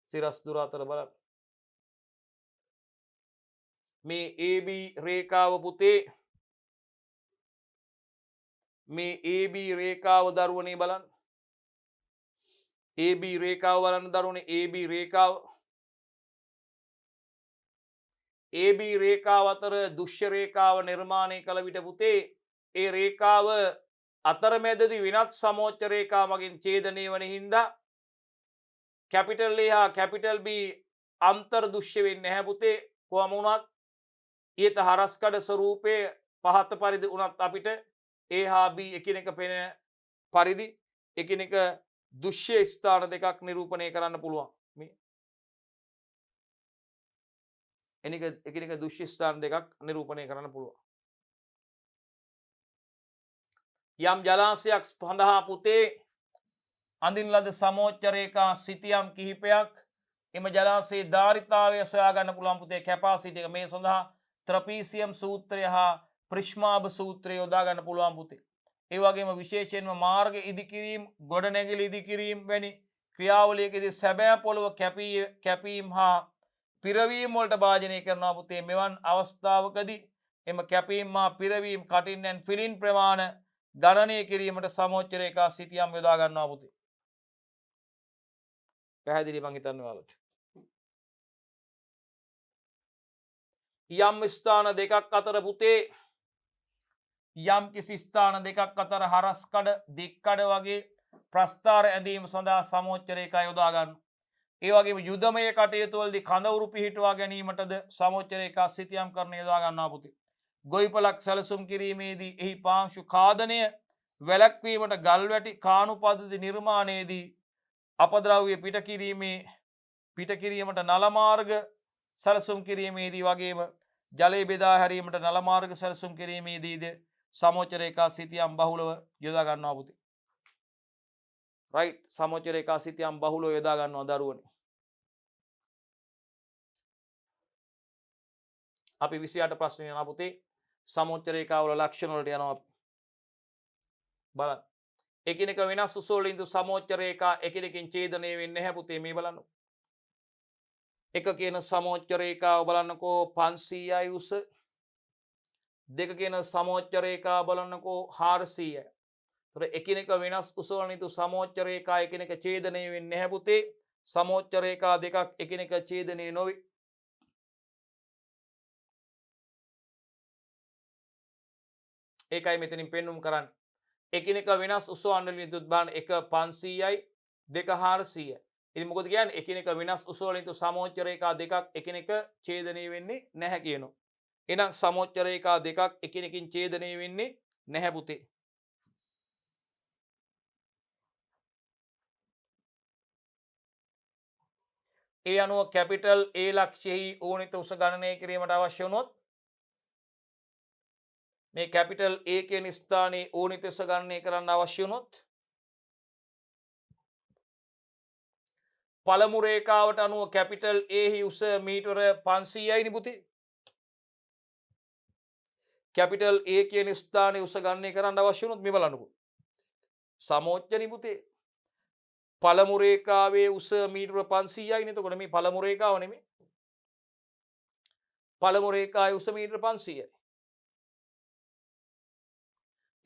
සිරස්දුර අතර බලන්න. මේ AB රේඛාව පුතේ මේ AB රේඛාව දරුවනේ බලන්න. AB රේඛාව බලන්න දරුවනේ AB රේඛාව AB රේඛාව අතර දෘශ්‍ය රේඛාව නිර්මාණය කළ විට පුතේ ඒ රේඛාව අතරමැදදී වෙනත් සමෝච්ච රේඛා මගින් ඡේදනය වන හින්දා කැපිටල් A හා කැපිටල් B අන්තර් දෘශ්‍ය වෙන්නේ නැහැ පුතේ. කොහම වුණත් ඊට හරස්කඩ ස්වරූපයේ පහත පරිදි උනත් අපිට A හා B එකිනෙක පෙනෙන පරිදි එකිනෙක දෘශ්‍ය ස්ථාන දෙකක් නිරූපණය කරන්න පුළුවන්. මේ එකිනෙක දෘශ්‍ය ස්ථාන දෙකක් නිරූපණය කරන්න පුළුවන්. යම් ජලාශයක් සඳහා පුතේ අඳින ලද සමෝච්ච රේඛා සිතියම් කිහිපයක් එම ජලාශයේ ධාරිතාවය සොයා ගන්න පුළුවන් පුතේ කැපාසිටි එක. මේ සඳහා ත්‍රපීසියම් සූත්‍රය හා ප්‍රිෂ්මාභ සූත්‍රය යොදා ගන්න පුළුවන් පුතේ. ඒ වගේම විශේෂයෙන්ම මාර්ග ඉදිකිරීම ගොඩනැගිලි ඉදිකිරීම වැනි ක්‍රියාවලියකදී සැබෑ පොළව කැපීම් හා පිරවීම වලට භාජනය කරනවා පුතේ. මෙවන් අවස්ථාවකදී එම කැපීම් හා පිරවීම කටින් ඇන් ෆිලින් ප්‍රමාණ ගණනය කිරීමට සමෝච්ච රේඛා සිතියම් යොදා ගන්නවා පුතේ. පැහැදිලි මං හිතන්නේ ඔයාලට. යම් ස්ථාන දෙකක් අතර පුතේ යම් කිසි ස්ථාන දෙකක් අතර හරස්කඩ දික්කඩ වගේ ප්‍රස්ථාර ඇඳීම සඳහා සමෝච්ච රේඛා යොදා ගන්න. ඒ වගේම යුදමය කටයුතු වලදී කඳවුරු පිහිටුවා ගැනීමටද සමෝච්ච රේඛා සිතියම් කරන යොදා ගන්නවා පුතේ. ගොවිපලක් සැලසුම් කිරීමේදී එහි පාංශු ඛාදනය වැළැක්වීමට ගල් වැටි කාණු පද්ධති නිර්මාණයේදී අපද්‍රව්‍ය පිට කිරීමට නල මාර්ග සැලසුම් කිරීමේදී වගේම ජලය බෙදා හැරීමට නල මාර්ග සැලසුම් කිරීමේදීද සමෝච්ච රේඛා සිතියම් බහුලව යොදා ගන්නවා පුතේ. රයිට්, සමෝච්ච රේඛා සිතියම් බහුලව යොදා ගන්නවා දරුවනේ. අපි 28 ප්‍රශ්නේ යනවා පුතේ. සමෝච්ච රේඛාවල ලක්ෂණ වලට යනවා බලන්න. එකිනෙක වෙනස් උස වලින් යුතු සමෝච්ච රේඛා එකිනෙකින් ඡේදනය වෙන්නේ නැහැ පුතේ. මේ බලන්න. එක කියන සමෝච්ච රේඛාව බලන්නකෝ 500යි උස. දෙක කියන සමෝච්ච රේඛාව බලන්නකෝ 400යි. ඒතර එකිනෙක වෙනස් උස වලින් යුතු සමෝච්ච රේඛා එකිනෙක ඡේදනය වෙන්නේ නැහැ පුතේ. සමෝච්ච රේඛා දෙකක් එකිනෙක ඡේදනය නොවේ. ඒකයි මෙතනින් පෙන්눔 කරන්නේ. එකිනෙක වෙනස් උස වලින් යුතු බලන්න එක 500යි දෙක 400යි. ඉතින් මොකද කියන්නේ එකිනෙක වෙනස් උස වලින් යුතු සමෝච්ච රේඛා දෙකක් එකිනෙක ඡේදනය වෙන්නේ නැහැ කියනවා. එහෙනම් සමෝච්ච රේඛා දෙකක් එකිනෙකින් ඡේදනය වෙන්නේ නැහැ පුතේ. ඒ අනුව කැපිටල් A ලක්ෂයෙහි ඕනිත උස ගණනය කිරීමට අවශ්‍ය වුණොත් මේ කැපිටල් A කියන ස්ථානයේ ඕනිත උස ගණනය කරන්න අවශ්‍ය වුණොත් පළමු රේඛාවට අනුව කැපිටල් A හි උස මීටර 500යි නේ පුතේ. කැපිටල් A කියන ස්ථානයේ උස ගණනය කරන්න අවශ්‍ය වුණොත් මේ බලන්නකෝ. සමෝච්ච නේ පුතේ. පළමු රේඛාවේ උස මීටර 500යි නේ. එතකොට මේ පළමු රේඛාව නෙමෙයි. පළමු රේඛාවේ උස මීටර 500යි.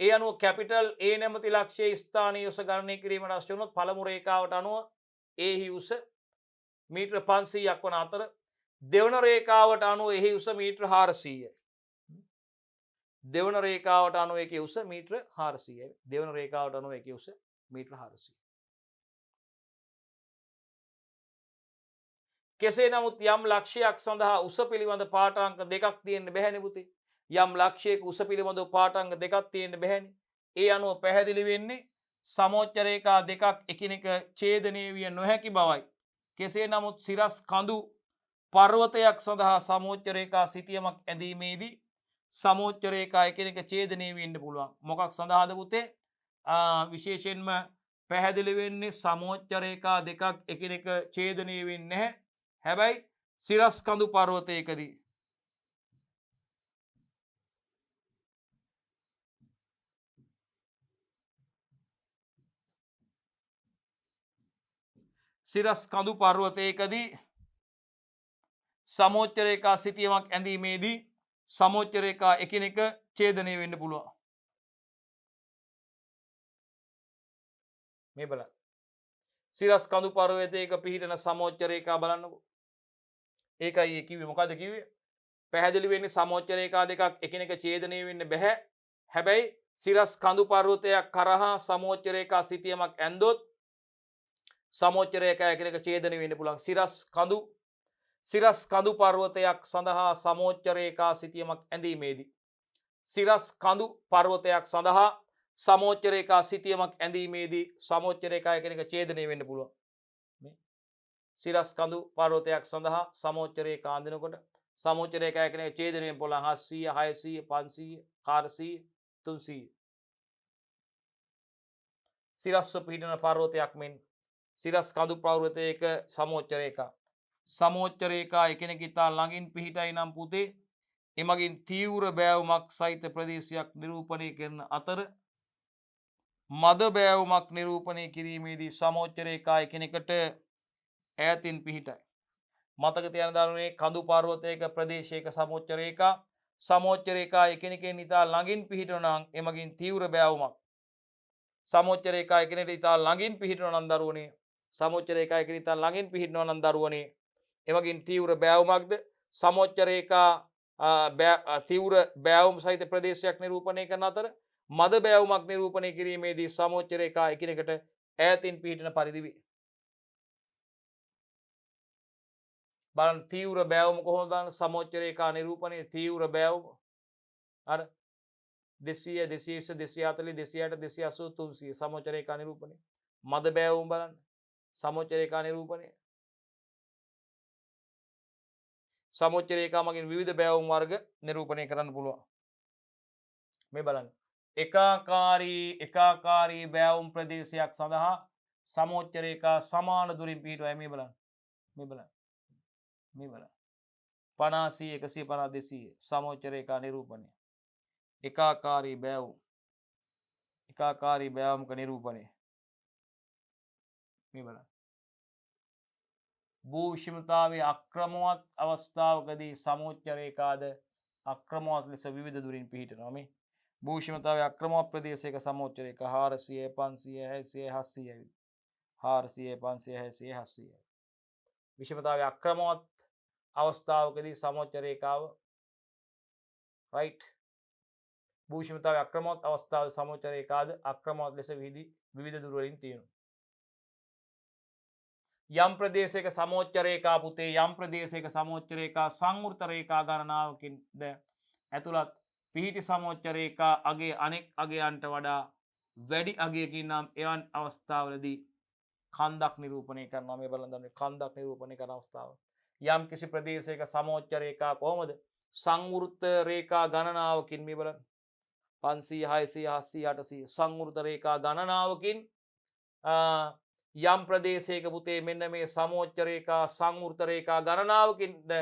ඒ අනුව කැපිටල් A නැමැති ලක්ෂයේ ස්ථානීය උස ගණනය කිරීමට අවශ්‍ය වුණොත් පළමු රේඛාවට අනුව A හි උස මීටර 500ක් වන අතර දෙවන රේඛාවට අනුව එහි උස මීටර 400යි. දෙවන රේඛාවට අනුව එකේ උස මීටර 400යි. දෙවන රේඛාවට අනුව එකේ උස මීටර 400යි. කෙසේ නමුත් යම් ලක්ෂයක් සඳහා උස පිළිබඳ පාඨාංක දෙකක් තියෙන්න බැහැනේ පුතේ. යම් ලක්ෂයක උස පිළිබඳව පාඨාංක දෙකක් තියෙන්න බැහැනේ. ඒ අනුව පැහැදිලි වෙන්නේ සමෝච්ච රේඛා දෙකක් එකිනෙක ඡේදනය විය නොහැකි බවයි. කෙසේ නමුත් සිරස් කඳු පර්වතයක් සඳහා සමෝච්ච රේඛා සිතියමක් ඇඳීමේදී සමෝච්ච රේඛා එකිනෙක ඡේදනය වෙන්න පුළුවන්. මොකක් සඳහාද පුතේ? විශේෂයෙන්ම පැහැදිලි වෙන්නේ සමෝච්ච රේඛා දෙකක් එකිනෙක ඡේදනය වෙන්නේ නැහැ. හැබැයි සිරස් කඳු පර්වතයකදී සිරස් කඳු පර්වතයකදී සමෝච්ච රේඛා සිතියමක් ඇඳීමේදී සමෝච්ච රේඛා එකිනෙක ඡේදනය වෙන්න පුළුවන්. මේ බලන්න. සිරස් කඳු පර්වතයක පිහිටන සමෝච්ච රේඛා බලන්නකෝ. ඒකයි කිව්වේ මොකද්ද කිව්වේ? පැහැදිලි වෙන්නේ සමෝච්ච රේඛා දෙකක් එකිනෙක ඡේදනය වෙන්න බෑ. හැබැයි සිරස් කඳු පර්වතයක් කරහා සමෝච්ච රේඛා සිතියමක් ඇන්දොත් සමෝච්ච රේඛා එකිනෙක ඡේදනය වෙන්න පුළුවන්. සිරස් කඳු පර්වතයක් සඳහා සමෝච්ච රේඛා සිතියමක් ඇඳීමේදී සිරස් කඳු පර්වතයක් සඳහා සමෝච්ච රේඛා සිතියමක් ඇඳීමේදී සමෝච්ච රේඛා එකිනෙක ඡේදනය වෙන්න පුළුවන්. සිරස් කඳු පර්වතයක් සඳහා සමෝච්ච රේඛා අඳිනකොට සමෝච්ච රේඛා එකිනෙක ඡේදනය වෙන්න පුළුවන් 700 600 500 400 300. සිරස්ව පිහිටන පර්වතයක් මෙන් සිරස් කඳු පර්වතයක සමෝච්ච රේඛා එකිනෙක ඉතා ළඟින් පිහිටයි නම් පුතේ එමගින් තීව්‍ර බෑවුමක් සහිත ප්‍රදේශයක් නිරූපණය කරන අතර මද බෑවුමක් නිරූපණය කිරීමේදී සමෝච්ච රේඛා එකිනෙකට ඈතින් පිහිටයි. මතක තියාගන්න දරුවනේ කඳු පර්වතයක ප්‍රදේශයක සමෝච්ච රේඛා එකිනෙකින් ඉතා ළඟින් පිහිටන නම් එමගින් තීව්‍ර බෑවුමක් සමෝච්ච රේඛා එකිනෙකට ඉතා ළඟින් පිහිටන නම් දරුවනේ සමෝච්ච රේඛා එකිනෙක ඉතා ළඟින් පිහිටනවා නම් දරුවනේ එමගින් තීව්‍ර බෑවුමක්ද සමෝච්ච රේඛා තීව්‍ර බෑවුම් සහිත ප්‍රදේශයක් නිරූපණය කරන අතර මද බෑවුමක් නිරූපණය කිරීමේදී සමෝච්ච රේඛා එකිනෙකට ඈතින් පිහිටන පරිදි වේ. බලන්න තීව්‍ර බෑවුම කොහොමද බලන්න සමෝච්ච රේඛා නිරූපණය තීව්‍ර බෑවුම අර 200 220 240 260 280 300 සමෝච්ච රේඛා නිරූපණය මද බෑවුම් බලන්න සමෝච්ච රේඛා නිරූපණය සමෝච්ච රේඛා මගින් විවිධ බෑවුම් වර්ග නිරූපණය කරන්න පුළුවන්. මේ බලන්න එකාකාරී බෑවුම් ප්‍රදේශයක් සඳහා සමෝච්ච රේඛා සමාන දුරින් පිහිටුවයි. මේ බලන්න 50 150 200 සමෝච්ච රේඛා නිරූපණය එකාකාරී බෑවුමක නිරූපණය. මේ බලන්න භූ විෂමතාවයේ අක්‍රමවත් අවස්ථාවකදී සමෝච්ච රේඛාද අක්‍රමවත් ලෙස විවිධ දුරින් පිහිටනවා. මේ භූ විෂමතාවයේ අක්‍රමවත් ප්‍රදේශයක සමෝච්ච රේඛා 400 500 600 700 400 500 600 700 විෂමතාවයේ අක්‍රමවත් අවස්ථාවකදී සමෝච්ච රේඛාව රයිට් භූ විෂමතාවයේ අක්‍රමවත් අවස්ථාවේ සමෝච්ච රේඛාද අක්‍රමවත් ලෙස විවිධ දුර වලින් තියෙනවා. යම් ප්‍රදේශයක සමෝච්ච රේඛා පුතේ යම් ප්‍රදේශයක සමෝච්ච රේඛා සංවෘත රේඛා ගණනාවකින්ද ඇතුළත් පිහිටි සමෝච්ච රේඛා අගේ අනෙක් අගයන්ට වඩා වැඩි අගයකින් නම් එවන් අවස්ථාවලදී කන්දක් නිරූපණය කරනවා. මේ බලන්න කන්දක් නිරූපණය කරන අවස්ථාව යම් කිසි ප්‍රදේශයක සමෝච්ච රේඛා කොහොමද සංවෘත රේඛා ගණනාවකින් මේ බලන්න 500 600 700 800 සංවෘත රේඛා ගණනාවකින් යම් ප්‍රදේශයක පුතේ මෙන්න මේ සමෝච්ච රේඛා සංවෘත රේඛා ගණනාවකින්ද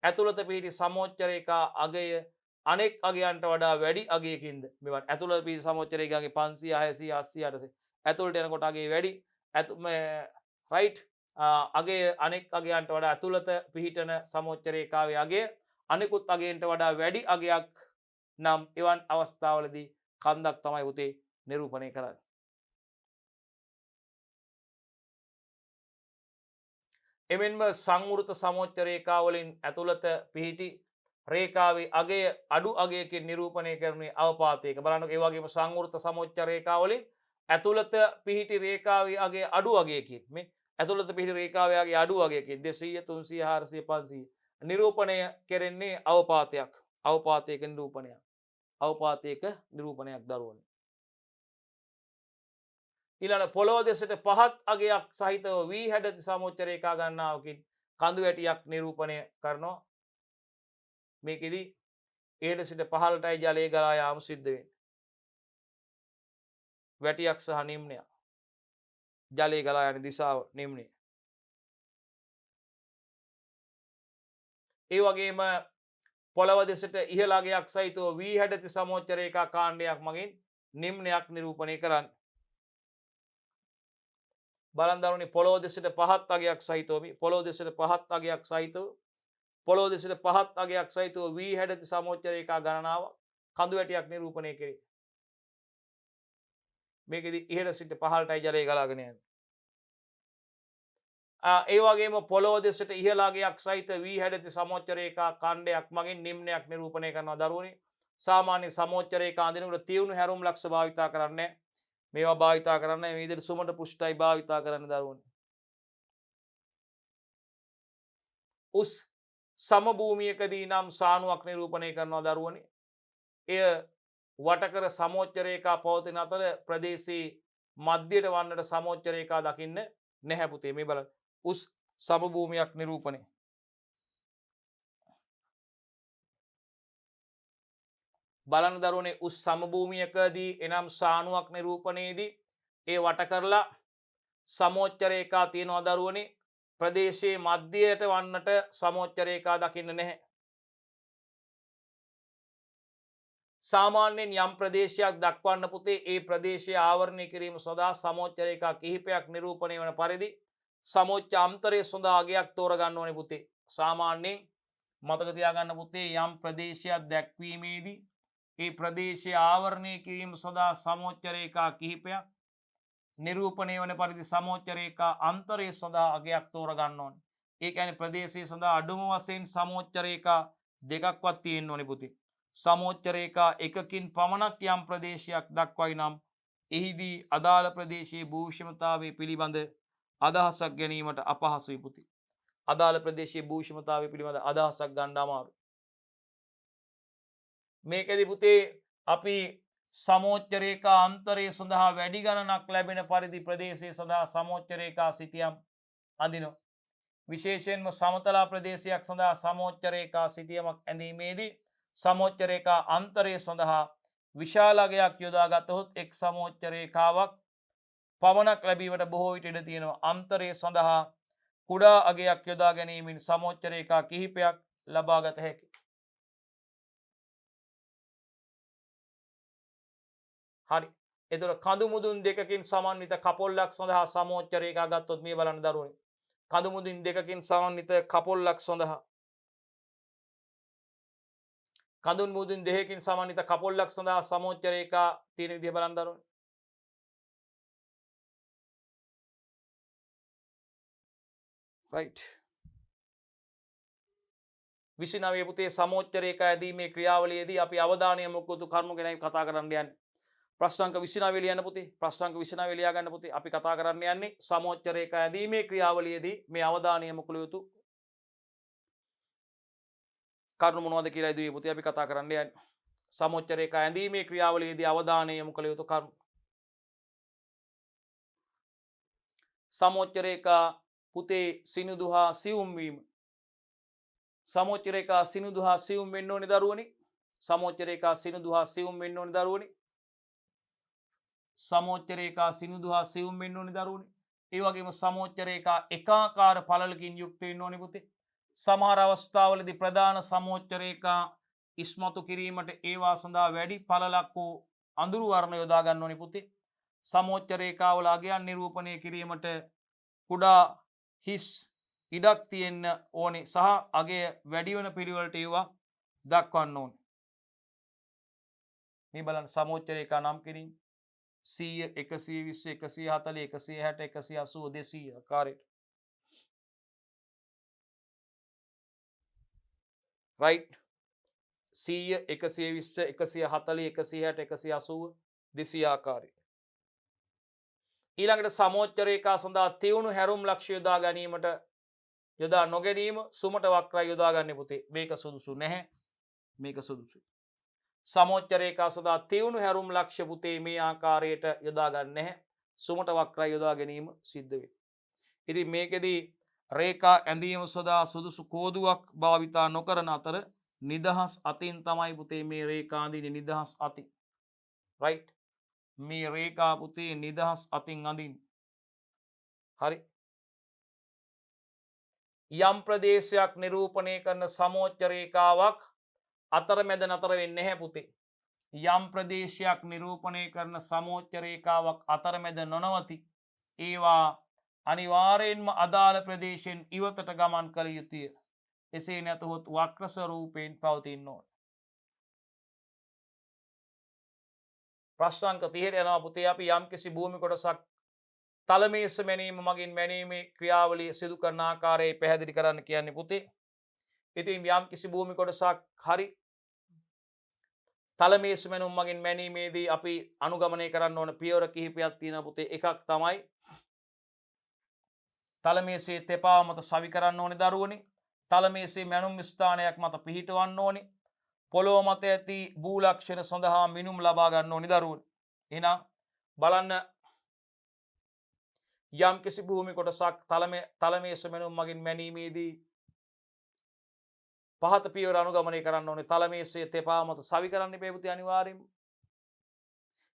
ඇතුළත පිහිටි සමෝච්ච රේඛා අගය අනෙක් අගයන්ට වඩා වැඩි අගයකින්ද මේවත් ඇතුළත පිහිටි සමෝච්ච රේඛාගේ 500 600 700 800 ඇතුළට යනකොට අගේ වැඩි රයිට් අගය අනෙක් අගයන්ට වඩා ඇතුළත පිහිටන සමෝච්ච රේඛාවේ අගය අනෙකුත් අගයන්ට වඩා වැඩි අගයක් නම් එවන් අවස්ථාවලදී කන්දක් තමයි පුතේ නිරූපණය කරන්නේ. එමෙන්ම සංවෘත සමෝච්ච රේඛාවලින් ඇතුළත පිහිටි රේඛාවේ අගය අඩු අගයකින් නිරූපණය කරන්නේ අවපාතයක. බලන්නකො ඒ වගේම සංවෘත සමෝච්ච රේඛාවලින් ඇතුළත පිහිටි රේඛාවේ අගය අඩු අගයකින් මේ ඇතුළත පිහිටි රේඛාවේ අගය අඩු අගයකින් 200 300 400 500 නිරූපණය කෙරෙන්නේ අවපාතයක නිරූපණයක් දරුවනේ. ඊළඟ පොළොව දෙසට පහත් අගයක් සහිතව වී හැඩති සමෝච්ච රේඛා ගණනාවකින් කඳු වැටියක් නිරූපණය කරනවා. මේකෙදි ඉහළ සිට පහළටයි ජලය ගලා යාම සිද්ධ වෙන්නේ. වැටියක් සහ නිම්නය ජලය ගලා යන දිශාව නිම්නය. ඒ වගේම පොළොව දෙසට ඉහළ අගයක් සහිතව වී හැඩති සමෝච්ච රේඛා කාණ්ඩයක් මගින් නිම්නයක් නිරූපණය කරන්නේ. බලන් දරුවනේ පොළොව දෙසට පහත් අගයක් සහිතව පොළොව දෙසට පහත් අගයක් සහිතව වී හැඩති සමෝච්ච රේඛා ගණනාව කඳු වැටියක් නිරූපණය කෙරේ. මේකෙදි ඉහළ සිට පහළටයි ජලය ගලාගෙන යන්නේ. ඒ වගේම පොළොව දෙසට ඉහළ අගයක් සහිත වී හැඩති සමෝච්ච රේඛා ඛණ්ඩයක් මගින් නිම්නයක් නිරූපණය කරනවා දරුවනේ. සාමාන්‍ය සමෝච්ච රේඛා අඳිනකොට තියුණු හැරුම් ලක්ෂ භාවිතා කරන්නේ මේවා භාවිතා කරන්න මේ විදිහට සුමට පෘෂ්ඨයි භාවිතා කරන්න දරුවනේ. උස් සමභූමියකදී නම් සානුවක් නිරූපණය කරනවා දරුවනේ. එය වටකර සමෝච්ච රේඛා පවතින අතර ප්‍රදේශයේ මධ්‍යයට වන්නට සමෝච්ච රේඛා දකින්න නැහැ පුතේ. මේ බලන්න. උස් සමභූමියක් නිරූපණය. බලන්න දරුවනේ උස් සමභූමියකදී එනම් සානුවක් නිරූපණයේදී ඒ වට කරලා සමෝච්ච රේඛා තියෙනවා දරුවනේ. ප්‍රදේශයේ මධ්‍යයට වන්නට සමෝච්ච රේඛා දකින්න නැහැ. සාමාන්‍යයෙන් යම් ප්‍රදේශයක් දක්වන්න පුතේ ඒ ප්‍රදේශය ආවරණය කිරීම සඳහා සමෝච්ච රේඛා කිහිපයක් නිරූපණය වන පරිදි සමෝච්ච අන්තරය සඳහා අගයක් තෝරගන්න ඕනේ පුතේ. සාමාන්‍යයෙන් මතක තියාගන්න පුතේ යම් ප්‍රදේශයක් දැක්වීමේදී ඒ ප්‍රදේශය ආවරණය කිරීම සඳහා සමෝච්ච රේඛා කිහිපයක් නිරූපණය වන පරිදි සමෝච්ච රේඛා අන්තරය සඳහා අගයක් තෝරගන්න ඕනේ. ඒ කියන්නේ ප්‍රදේශය සඳහා අඩුම වශයෙන් සමෝච්ච රේඛා දෙකක්වත් තියෙන්න ඕනේ පුතේ. සමෝච්ච රේඛා එකකින් පමණක් යම් ප්‍රදේශයක් දක්වයි නම් එහිදී අදාළ ප්‍රදේශයේ භූෂමතාවය පිළිබඳ අදහසක් ගැනීමට අපහසුයි පුතේ. අදාළ ප්‍රදේශයේ භූෂමතාවය පිළිබඳ අදහසක් ගන්න අමාරුයි. මේකෙදි පුතේ අපි සමෝච්ච රේඛා අන්තරය සඳහා වැඩි ගණනක් ලැබෙන පරිදි ප්‍රදේශය සඳහා සමෝච්ච රේඛා සිතියම් අඳිනවා. විශේෂයෙන්ම සමතල ප්‍රදේශයක් සඳහා සමෝච්ච රේඛා සිතියමක් ඇඳීමේදී සමෝච්ච රේඛා අන්තරය සඳහා විශාල අගයක් යොදා ගතහොත් එක් සමෝච්ච රේඛාවක් පමණක් ලැබීමට බොහෝ විට ඉඩ තියෙනවා. අන්තරය සඳහා කුඩා අගයක් යොදා ගැනීමෙන් සමෝච්ච රේඛා කිහිපයක් ලබා ගත හැකියි. හරි. එතකොට කඳු මුදුන් දෙකකින් සමන්විත කපොල්ලක් සඳහා සමෝච්ච රේඛා ගත්තොත් මේ බලන්න දරුවනේ. කඳු මුදුන් දෙකකින් සමන්විත කපොල්ලක් සඳහා කඳුන් මුදුන් දෙකකින් සමන්විත කපොල්ලක් සඳහා සමෝච්ච රේඛා තියෙන විදිහ බලන්න දරුවනේ. right 29 පුතේ සමෝච්ච රේඛා ඇදීමේ ක්‍රියාවලියේදී අපි අවධානය යොමු කරතු කරුණු ගැන කතා කරන්න යන්නේ. ප්‍රශ්නාංක 29 ලියන්න පුතේ. ප්‍රශ්නාංක 29 ලියා ගන්න පුතේ. අපි කතා කරන්න යන්නේ සමෝච්ච රේඛා ඇදීමේ ක්‍රියාවලියේදී මේ අවධානය යොමු කළ යුතු කරුණු මොනවද කියලා ඉදිරියේ පුතේ අපි කතා කරන්න යන්නේ. සමෝච්ච රේඛා ඇදීමේ ක්‍රියාවලියේදී අවධානය යොමු කළ යුතු කරුණු. සමෝච්ච රේඛා පුතේ සිනිඳු හා සියුම් වීම. සමෝච්ච රේඛා සිනිඳු හා සියුම් වෙන්න ඕනේ දරුවනේ. සමෝච්ච රේඛා සිනිඳු හා සියුම් වෙන්න ඕනේ දරුවනේ. සමෝච්ච රේඛා සිනිඳු හා සියුම් වෙන්න ඕනේ දරුවනේ. ඒ වගේම සමෝච්ච රේඛා එකාකාර පළලකින් යුක්ත වෙන්න ඕනේ පුතේ. සමහර අවස්ථාවලදී ප්‍රධාන සමෝච්ච රේඛා ඉස්මතු කිරීමට ඒවා සඳහා වැඩි පළලක් වූ අඳුරු වර්ණ යොදා ගන්න ඕනේ පුතේ. සමෝච්ච රේඛාවල අගයන් නිරූපණය කිරීමට කුඩා හිස් ඉඩක් තියෙන්න ඕනේ සහ අගය වැඩි වෙන පිළිවෙලට ඒවා දක්වන්න ඕනේ. මේ බලන්න සමෝච්ච රේඛා නම් කිරීම 100 120 140 160 180 200 ආකාරයට. right 100 120 140 160 180 200 ආකාරයට. ඊළඟට සමෝච්ච රේඛා සඳහා තියුණු හැරුම් ලක්ෂ්‍ය යොදා ගැනීමට යොදා නොගැනීම සුමට වක්‍රය යොදා ගන්න පුතේ. මේක සුදුසු නැහැ. මේක සුදුසුයි. සමෝච්ච රේඛා සඳහා තියුණු හැරුම් ලක්ෂ්‍ය පුතේ මේ ආකාරයට යොදා ගන්න නැහැ. සුමට වක්‍රය යොදා ගැනීම සිද්ධ වෙයි. ඉතින් මේකෙදී රේඛා ඇඳීම සඳහා සුදුසු කෝදුවක් භාවිතා නොකරන අතර නිදහස් අතින් තමයි පුතේ මේ රේඛා අඳින්නේ. නිදහස් අතින්. right මේ රේඛා පුතේ නිදහස් අතින් අඳින්න. හරි. යම් ප්‍රදේශයක් නිරූපණය කරන සමෝච්ච රේඛාවක් අතරමැද නතර වෙන්නේ නැහැ පුතේ. යම් ප්‍රදේශයක් නිරූපණය කරන සමෝච්ච රේඛාවක් අතරමැද නොනවති. ඒවා අනිවාර්යෙන්ම අදාළ ප්‍රදේශයෙන් ඉවතට ගමන් කළ යුතුය. එසේ නැතහොත් වක්‍ර ස්වරූපයෙන් පවතින්න ඕන. ප්‍රශ්නාංක 30ට යනවා පුතේ. අපි යම්කිසි භූමි කොටසක් තලමේස මැනීම මගින් මැනීමේ ක්‍රියාවලිය සිදු කරන ආකාරය පැහැදිලි කරන්න කියන්නේ පුතේ. ඉතින් යම්කිසි භූමි කොටසක් හරි තලමේස මැනුම් මගින් මැනීමේදී අපි අනුගමනය කරන්න ඕන පියවර කිහිපයක් තියෙනවා පුතේ. එකක් තමයි තලමේසේ තෙපා මත සවි කරන්න ඕනේ දරුවනේ. තලමේසේ මැනුම් ස්ථානයක් මත පිහිටවන්න ඕනේ. පොළොව මත ඇති භූ ලක්ෂණ සඳහා මිනුම් ලබා ගන්න ඕනේ දරුවනේ. එහෙනම් බලන්න යම් කිසි භූමි කොටසක් තලමේස මැනුම් මගින් මැනීමේදී පහත පියවර අනුගමනය කරන්න ඕනේ. තලමේසේ තෙපා මත සවි කරන්න එපා පුතේ අනිවාර්යයෙන්ම.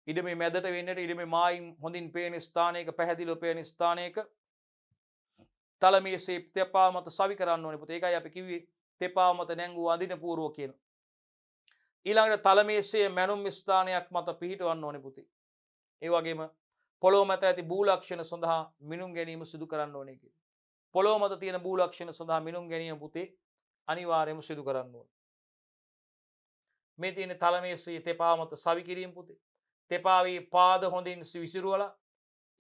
ඉඩමේ මැදට වෙන්නට ඉඩමේ මායින් හොඳින් පේන ස්ථානයක පැහැදිලිව පේන ස්ථානයක තලමේසේ තෙපා මත සවි කරන්න ඕනේ පුතේ. ඒකයි අපි කිව්වේ තෙපා මත නැංගු අඳින පූර්ව කියන. ඊළඟට තලමේසේ මැනුම් ස්ථානයක් මත පිහිටවන්න ඕනේ පුතේ. ඒ වගේම පොළොව මත ඇති භූ ලක්ෂණ සඳහා මිනුම් ගැනීම සිදු කරන්න ඕනේ කියලා. පොළොව මත තියෙන භූ ලක්ෂණ සඳහා මිනුම් ගැනීම පුතේ අනිවාර්යයෙන්ම සිදු කරන්න ඕනේ. මේ තියෙන තලමේසේ තෙපා මත සවි කිරීම පුතේ. තෙපාවේ පාද හොඳින් විසිරුවලා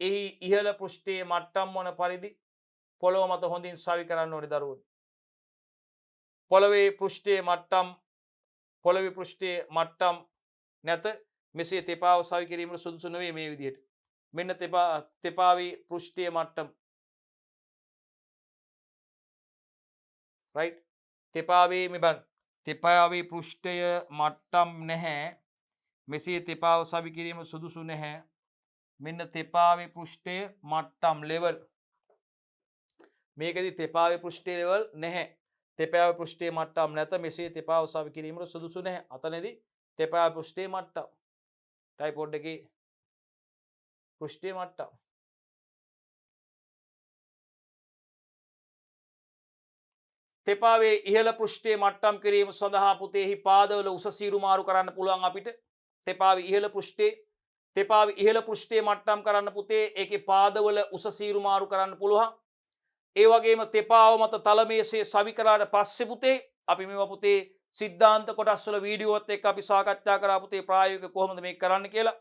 එහි ඉහළ පෘෂ්ඨයේ මට්ටම් වන පරිදි පොළොව මත හොඳින් සවි කරන්න ඕනේ දරුවනේ. පොළවේ පෘෂ්ඨයේ මට්ටම් නැත මෙසේ තෙපාව සවි කිරීමට සුදුසු නොවේ මේ විදිහට. මෙන්න තෙපාවේ පෘෂ්ඨයේ මට්ටම. රයිට්. තෙපාවේ පෘෂ්ඨය මට්ටම් නැහැ. මෙසේ තෙපාව සවි කිරීම සුදුසු නැහැ. මෙන්න තෙපාවේ පෘෂ්ඨය මට්ටම් ලෙවල්. මේකෙදි තෙපාවේ පෘෂ්ඨයේ ලෙවල් නැහැ. තෙපාවේ පෘෂ්ඨයේ මට්ටම් නැත මෙසේ තෙපාව සවි කිරීමට සුදුසු නැහැ. අතනදී තෙපාවේ පෘෂ්ඨයේ මට්ටම්. ට්‍රයිපෝඩ් එකේ පෘෂ්ඨයේ මට්ටම්. තෙපාවේ ඉහළ පෘෂ්ඨයේ මට්ටම් කිරීම සඳහා පුතේහි පාදවල උස සීරු මාරු කරන්න පුළුවන් අපිට. තෙපාවේ ඉහළ පෘෂ්ඨයේ මට්ටම් කරන්න පුතේ ඒකේ පාදවල උස සීරු මාරු කරන්න පුළුවන්. ඒ වගේම තෙපාව මත තලමේසේ සවි කරාට පස්සේ පුතේ අපි මේවා පුතේ සිද්ධාන්ත කොටස් වල වීඩියෝත් එක්ක අපි සාකච්ඡා කරා පුතේ ප්‍රායෝගික කොහොමද මේක කරන්න කියලා.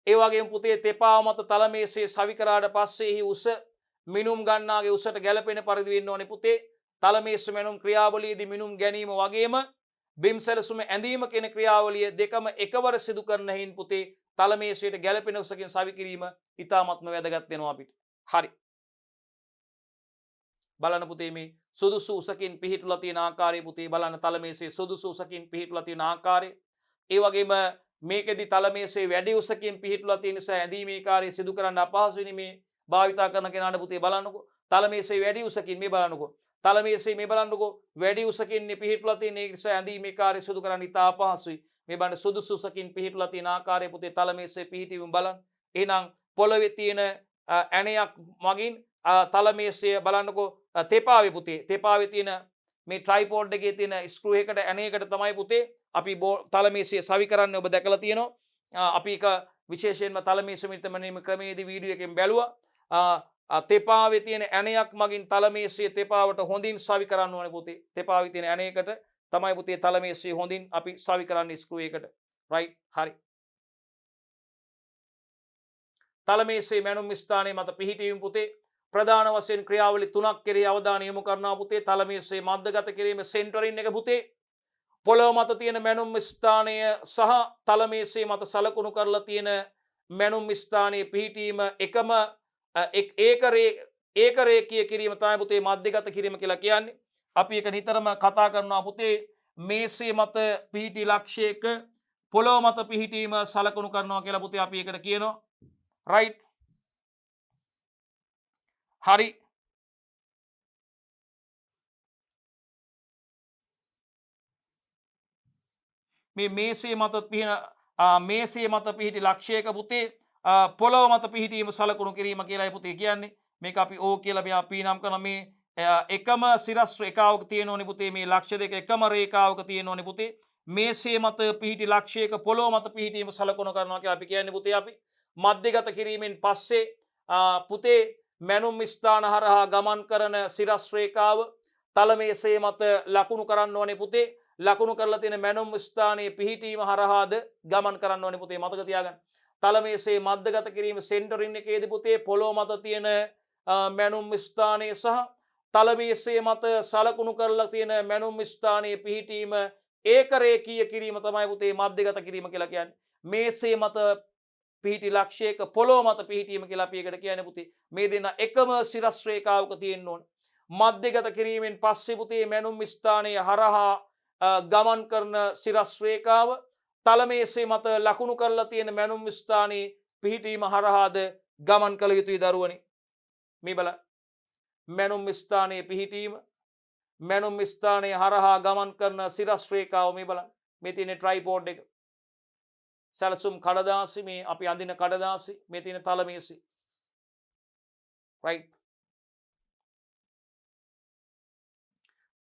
ඒ වගේම පුතේ තෙපාව මත තලමේසේ සවි කරාට පස්සේ එහි උස මිනුම් ගන්නාගේ උසට ගැලපෙන පරිදි වෙන්න ඕනේ පුතේ. තලමේස මැනුම් ක්‍රියාවලියේදී මිනුම් ගැනීම වගේම බිම් සැලසුම ඇඳීම කියන ක්‍රියාවලිය දෙකම එකවර සිදු කරන හේයින් පුතේ තලමේසයට ගැලපෙන උසකින් සවි කිරීම ඉතාමත්ම වැදගත් වෙනවා අපිට. හරි. බලන්න පුතේ මේ සුදුසු උසකින් පිහිටුලා තියෙන ආකාරය පුතේ බලන්න තලමේසේ සුදුසු උසකින් පිහිටුලා තියෙන ආකාරය. ඒ වගේම මේකෙදි තලමේසේ වැඩි උසකින් පිහිටුලා තියෙන නිසා ඇඳීමේ කාර්යය සිදු කරන්න අපහසුයිනේ මේ භාවිතා කරන කෙනාට පුතේ බලන්නකෝ. තලමේසේ වැඩි උසකින් මේ බලන්නකෝ. තලමේසේ මේ බලන්නකෝ වැඩි උසකින් පිහිටුලා තියෙන නිසා ඇඳීමේ කාර්යය සිදු කරන්න ඉතා අපහසුයි. මේ බලන්න සුදුසු උසකින් පිහිටුලා තියෙන ආකාරය පුතේ තලමේසේ පිහිටීම බලන්න. එහෙනම් පොළවේ තියෙන ඇණයක් මගින් තලමේසය බලන්නකෝ තෙපාවේ පුතේ තෙපාවේ තියෙන මේ ට්‍රයිපෝඩ් එකේ තියෙන ස්ක්‍රූ එකකට ඇණයකට තමයි පුතේ අපි තලමේසය සවි කරන්නේ. ඔබ දැකලා තියෙනවා. අපි එක විශේෂයෙන්ම තලමේස මිත්‍රමනීම ක්‍රමයේදී වීඩියෝ එකෙන් බැලුවා. තෙපාවේ තියෙන ඇණයක් මගින් තලමේසය තෙපාවට හොඳින් සවි කරන්න ඕනේ පුතේ. තෙපාවේ තියෙන ඇණයකට තමයි පුතේ තලමේසය හොඳින් අපි සවි කරන්නේ ස්ක්‍රූ එකකට. රයිට්. හරි. තලමේසේ මැනුම් ස්ථානයේ මත පිහිටීම පුතේ ප්‍රධාන වශයෙන් ක්‍රියාවලි 3ක් කෙරෙහි අවධානය යොමු කරනවා පුතේ. තලමේසේ මධ්‍යගත කිරීම සෙන්ටරින් එක පුතේ. පොළොව මත තියෙන මැනුම් ස්ථානය සහ තලමේසේ මත සලකුණු කරලා තියෙන මැනුම් ස්ථානයේ පිහිටීම එකම ඒකරේඛීය කිරීම තමයි පුතේ මධ්‍යගත කිරීම කියලා කියන්නේ. අපි ඒක නිතරම කතා කරනවා පුතේ. මේසේ මත පිහිටි ලක්ෂයක පොළොව මත පිහිටීම සලකුණු කරනවා කියලා පුතේ අපි ඒකට කියනවා. රයිට්. හරි. මේ මේසේ මත පිහිටි ලක්ෂයක පුතේ පොළොව මත පිහිටීම සලකුණු කිරීම කියලායි පුතේ කියන්නේ. මේක අපි ඕ කියලා මෙයා පීනම් කරන මේ එකම සිරස් රේඛාවක තියෙන ඕනේ පුතේ. මේ ලක්ෂ දෙක එකම රේඛාවක තියෙන ඕනේ පුතේ. මේසේ මත පිහිටි ලක්ෂයක පොළොව මත පිහිටීම සලකුණු කරනවා කියලා අපි කියන්නේ පුතේ. අපි මධ්‍යගත කිරීමෙන් පස්සේ පුතේ මැනුම් ස්ථාන හරහා ගමන් කරන සිරස් රේඛාව තලමේසේ මත ලකුණු කරන්න ඕනේ පුතේ. ලකුණු කරලා තියෙන මැනුම් ස්ථානයේ පිහිටීම හරහාද ගමන් කරන්න ඕනේ පුතේ. මතක තියාගන්න. තලමේසේ මධ්‍යගත කිරීම සෙන්ටරින් එකේදී පුතේ පොළොව මත තියෙන මැනුම් ස්ථානයේ සහ තලමේසේ මත සලකුණු කරලා තියෙන මැනුම් ස්ථානයේ පිහිටීම ඒකරේඛීය කිරීම තමයි පුතේ මධ්‍යගත කිරීම කියලා කියන්නේ. මේසේ මත පිහිටි ලක්ෂයක පොළොව මත පිහිටීම කියලා අපි ඒකට කියන්නේ පුතේ. මේ දෙන එකම සිරස් රේඛාවක තියෙන්න ඕන. මධ්‍යගත කිරීමෙන් පස්සේ පුතේ මැනුම් ස්ථානයේ හරහා ගමන් කරන සිරස් රේඛාව තලමේසේ මත ලකුණු කරලා තියෙන මැනුම් ස්ථානයේ පිහිටීම හරහාද ගමන් කළ යුතුයි දරුවනි. මේ බලන්න. මැනුම් ස්ථානයේ පිහිටීම මැනුම් ස්ථානයේ හරහා ගමන් කරන සිරස් රේඛාව මේ බලන්න. මේ තියෙන ට්‍රයිපෝඩ් එක. සැලසුම් කඩදාසි මේ අපි අඳින කඩදාසි මේ තියෙන තලමේසි. රයිට්.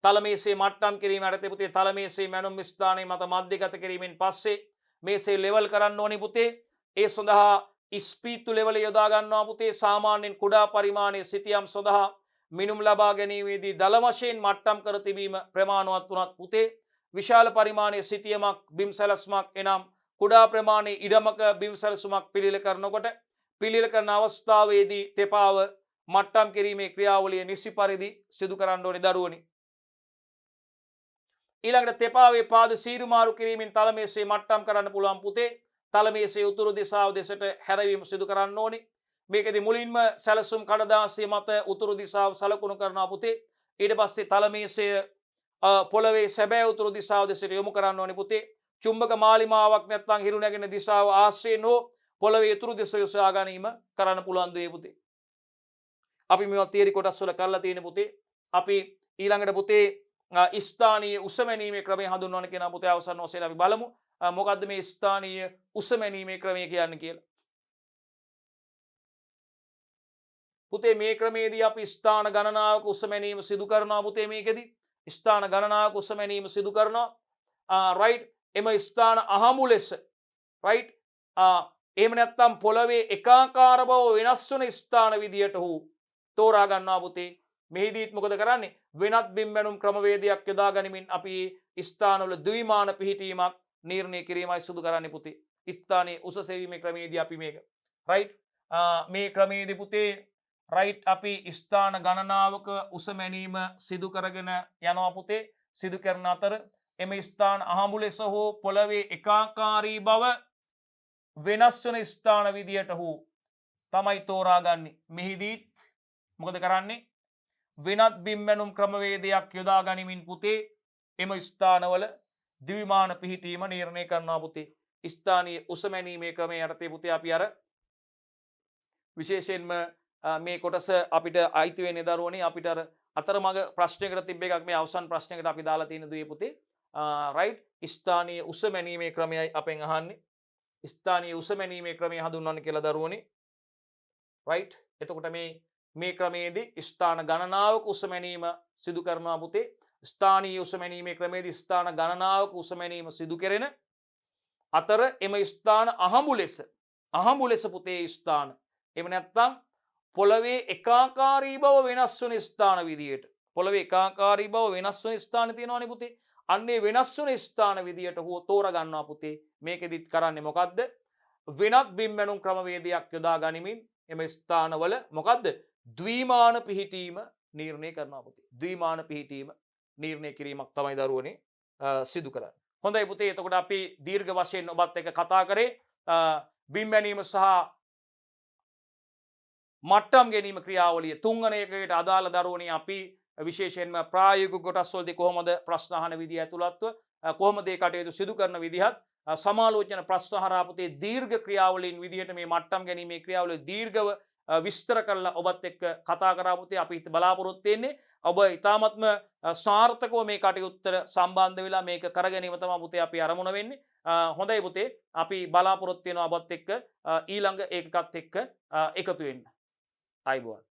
තලමේසේ මට්ටම් කිරීම යටතේ පුතේ තලමේසේ මැනුම් ස්ථානයේ මත මධ්‍යගත කිරීමෙන් පස්සේ මේසේ ලෙවල් කරන්න ඕනි පුතේ. ඒ සඳහා ස්පීතු ලෙවල යොදා ගන්නවා පුතේ. සාමාන්‍යයෙන් කුඩා පරිමාණයේ සිතියම් සඳහා මිනුම් ලබා ගැනීමේදී දල වශයෙන් මට්ටම් කර තිබීම ප්‍රමාණවත් වුණත් පුතේ විශාල පරිමාණයේ සිතියමක් බිම් සැලැස්මක් එනම් කුඩා ප්‍රමාණයේ ඉඩමක බිම් සැලසුමක් පිළිල කරනකොට පිළිල කරන අවස්ථාවේදී තෙපාව මට්ටම් කිරීමේ ක්‍රියාවලිය නිසි පරිදි සිදු කරන්න ඕනේ දරුවනි. ඊළඟට තෙපාවේ පාද සීරු මාරු කිරීමෙන් තලමේසේ මට්ටම් කරන්න පුළුවන් පුතේ. තලමේසේ උතුරු දිශාව දෙසට හැරවීම සිදු කරන්න ඕනේ. මේකෙදි මුලින්ම සැලසුම් කඩදාසිය මත උතුරු දිශාව සලකුණු කරනවා පුතේ. ඊට පස්සේ තලමේසය පොළවේ සැබෑ උතුරු දිශාව දෙසට යොමු කරන්න ඕනේ පුතේ. චුම්බක මාලිමාවක් නැත්නම් හිරු නැගෙන දිශාව ආශ්‍රයෙන් හෝ පොළවේ උතුරු දිශ යොසා ගැනීම කරන්න පුළුවන් දේ පුතේ. අපි මේවා තියරි කොටස් වල කරලා තියෙන පුතේ. අපි ඊළඟට පුතේ ස්ථානීය උසමැනීමේ ක්‍රමය හඳුන්වන්න කියන පුතේ අවසන් වශයෙන් අපි බලමු. මොකද්ද මේ ස්ථානීය උසමැනීමේ ක්‍රමය කියන්නේ කියලා. පුතේ මේ ක්‍රමයේදී අපි ස්ථාන ගණනාවක උසමැනීම සිදු කරනවා පුතේ මේකෙදි. ස්ථාන ගණනාවක උසමැනීම සිදු කරනවා. රයිට් එම ස්ථාන අහමු ලෙස රයිට් එහෙම නැත්නම් පොළවේ එකාකාර බව වෙනස් වන ස්ථාන විදියට හෝ තෝරා ගන්නවා පුතේ. මෙහිදීත් මොකද කරන්නේ? වෙනත් බිම්බැනුම් ක්‍රමවේදයක් යොදා ගනිමින් අපි ස්ථානවල ද්විමාන පිහිටීමක් නිර්ණය කිරීමයි සිදු කරන්නේ පුතේ. ස්ථානයේ උස සෙවීමේ ක්‍රමයේදී අපි මේක රයිට් මේ ක්‍රමයේදී පුතේ රයිට් අපි ස්ථාන ගණනාවක උස මැනීම සිදු කරගෙන යනවා පුතේ. සිදු කරන අතර එම ස්ථාන අහමු ලෙස හෝ පොළවේ එකාකාරී බව වෙනස් වන ස්ථාන විදියට හෝ තමයි තෝරාගන්නේ. මෙහිදීත් මොකද කරන්නේ? වෙනත් බිම්බැනුම් ක්‍රමවේදයක් යොදා ගනිමින් පුතේ එම ස්ථානවල ද්විමාන පිහිටීම නිර්ණය කරනවා පුතේ. ස්ථානීය උස මැනීමේ ක්‍රමය යටතේ පුතේ අපි අර විශේෂයෙන්ම මේ කොටස අපිට අයිති වෙන්නේ දරුවනේ අපිට අර අතරමඟ ප්‍රශ්නයකට තිබ්බ එකක් මේ අවසන් ප්‍රශ්නයකට අපි දාලා තියෙන දුවේ පුතේ. රයිට් ස්ථානීය උස මැනීමේ ක්‍රමයයි අපෙන් අහන්නේ. ස්ථානීය උස මැනීමේ ක්‍රමය හඳුන්වන්න කියලා දරුවනේ. රයිට් එතකොට මේ ක්‍රමයේදී ස්ථාන ගණනාවක උස මැනීම සිදු කරනවා පුතේ. ස්ථානීය උස මැනීමේ ක්‍රමයේදී ස්ථාන ගණනාවක උස මැනීම සිදු කෙරෙන අතර එම ස්ථාන අහමු ලෙස පුතේ ස්ථාන එහෙම නැත්නම් පොළවේ එකාකාරී බව වෙනස් වන ස්ථාන විදියට පොළවේ එකාකාරී බව වෙනස් වන ස්ථාන තියෙනවානේ පුතේ. අන්නේ වෙනස් වන ස්ථාන විදියට හෝ තෝරා ගන්නවා පුතේ. මේකෙදිත් කරන්නේ මොකද්ද? වෙනත් බිම්බැනුම් ක්‍රමවේදයක් යොදා ගනිමින් එම ස්ථානවල මොකද්ද? ද්විමාන පිහිටීම නිර්ණය කරනවා පුතේ. ද්විමාන පිහිටීම නිර්ණය කිරීමක් තමයි දරුවනේ සිදු කරන්නේ. හොඳයි පුතේ. එතකොට අපි දීර්ඝ වශයෙන් ඔබත් එක්ක කතා කරේ බිම්බැනීම සහ මට්ටම් ගැනීම ක්‍රියාවලිය තුන්වන එකකට අදාළ දරුවනේ අපි විශේෂයෙන්ම ප්‍රායෝගික කොටස් වලදී කොහොමද ප්‍රශ්න අහන විදිය ඇතුළත්ව කොහොමද ඒ කටයුතු සිදු කරන විදිහත් සමාලෝචන ප්‍රශ්න හරහා පුතේ දීර්ඝ ක්‍රියාවලීන් විදිහට මේ මට්ටම් ගැනීමේ ක්‍රියාවලිය දීර්ඝව විස්තර කරලා ඔබත් එක්ක කතා කරා පුතේ. අපි බලාපොරොත්තු වෙන්නේ ඔබ ඊ타මත්ම සාර්ථකව මේ කටයුත්තට සම්බන්ධ වෙලා මේක කර ගැනීම තමයි පුතේ අපි අරමුණ වෙන්නේ. හොඳයි පුතේ. අපි බලාපොරොත්තු වෙනවා ඔබත් එක්ක ඊළඟ ඒකකත් එක්ක එකතු වෙන්න. ආයිබෝන්.